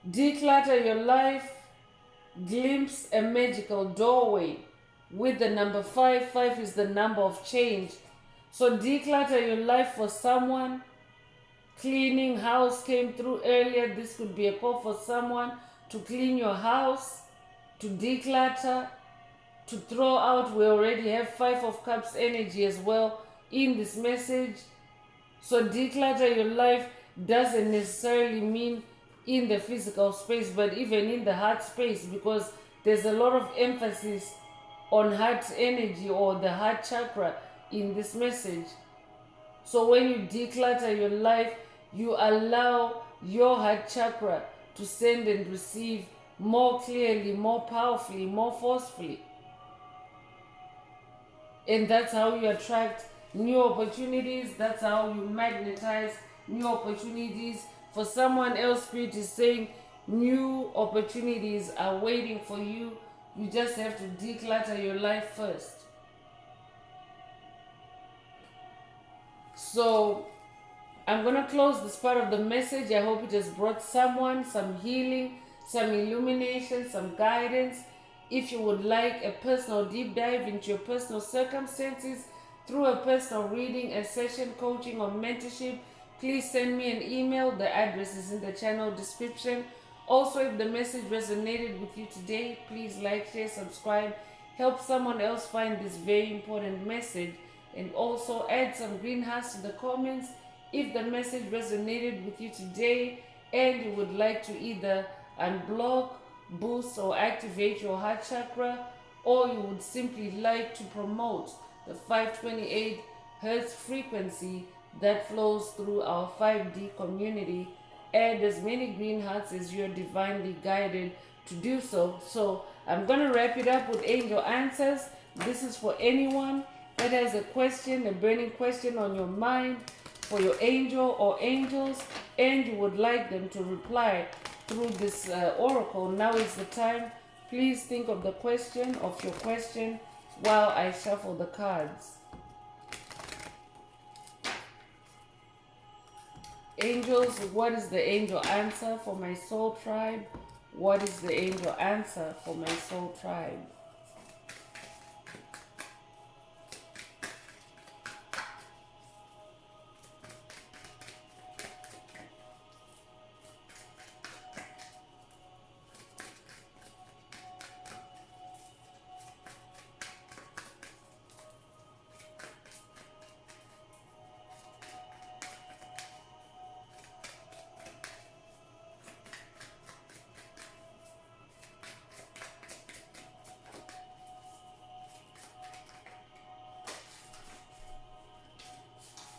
Declutter your life. Glimpse a magical doorway with the number 5. 5 is the number of change. So declutter your life for someone. Cleaning house came through earlier. This could be a call for someone to clean your house, to declutter, to throw out. We already have 5 of Cups energy as well in this message. So declutter your life doesn't necessarily mean in the physical space, but even in the heart space, because there's a lot of emphasis on heart energy or the heart chakra in this message. So when you declutter your life, you allow your heart chakra to send and receive more clearly, more powerfully, more forcefully. And that's how you attract new opportunities. That's how you magnetize new opportunities. For someone else, Spirit is saying new opportunities are waiting for you. You just have to declutter your life first. So I'm going to close this part of the message. I hope it has brought someone some healing, some illumination, some guidance. If you would like a personal deep dive into your personal circumstances through a personal reading, a session, coaching, or mentorship, please send me an email. The address is in the channel description. Also, if the message resonated with you today, please like, share, subscribe. Help someone else find this very important message. And also add some green hearts to the comments if the message resonated with you today and you would like to either unblock, boost, or activate your heart chakra, or you would simply like to promote the 528 Hertz frequency that flows through our 5D community. Add as many green hearts as you're divinely guided to do so. So I'm going to wrap it up with angel answers. This is for anyone that has a question, a burning question on your mind for your angel or angels, and you would like them to reply through this oracle. Now is the time. Please think of the question of your question while I shuffle the cards. Angels, what is the angel answer for my soul tribe? What is the angel answer for my soul tribe?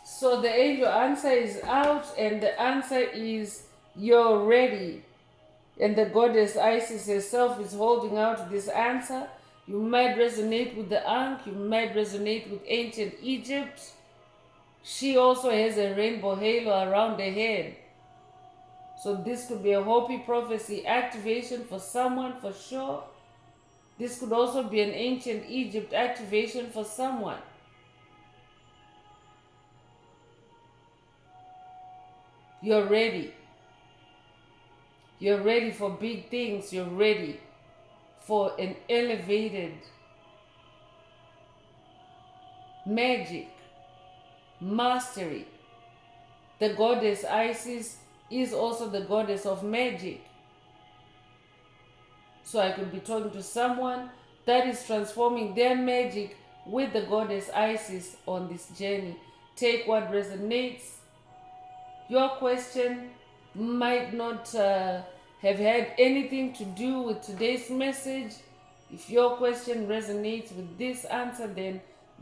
So the angel answer is out, and the answer is you're ready. And the goddess Isis herself is holding out this answer. You might resonate with the Ankh, you might resonate with ancient Egypt. She also has a rainbow halo around her head. So this could be a Hopi prophecy activation for someone for sure. This could also be an ancient Egypt activation for someone. You're ready. You're ready for big things. You're ready for an elevated magic, mastery. The goddess Isis is also the goddess of magic. So I could be talking to someone that is transforming their magic with the goddess Isis on this journey. Take what resonates Your question might not have had anything to do with today's message. If your question resonates with this answer, then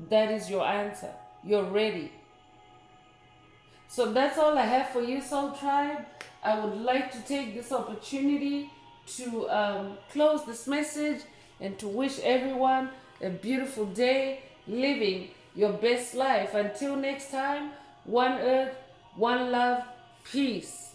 that is your answer. You're ready. So that's all I have for you, Soul Tribe. I would like to take this opportunity to close this message and to wish everyone a beautiful day living your best life. Until next time, one earth, one love, peace.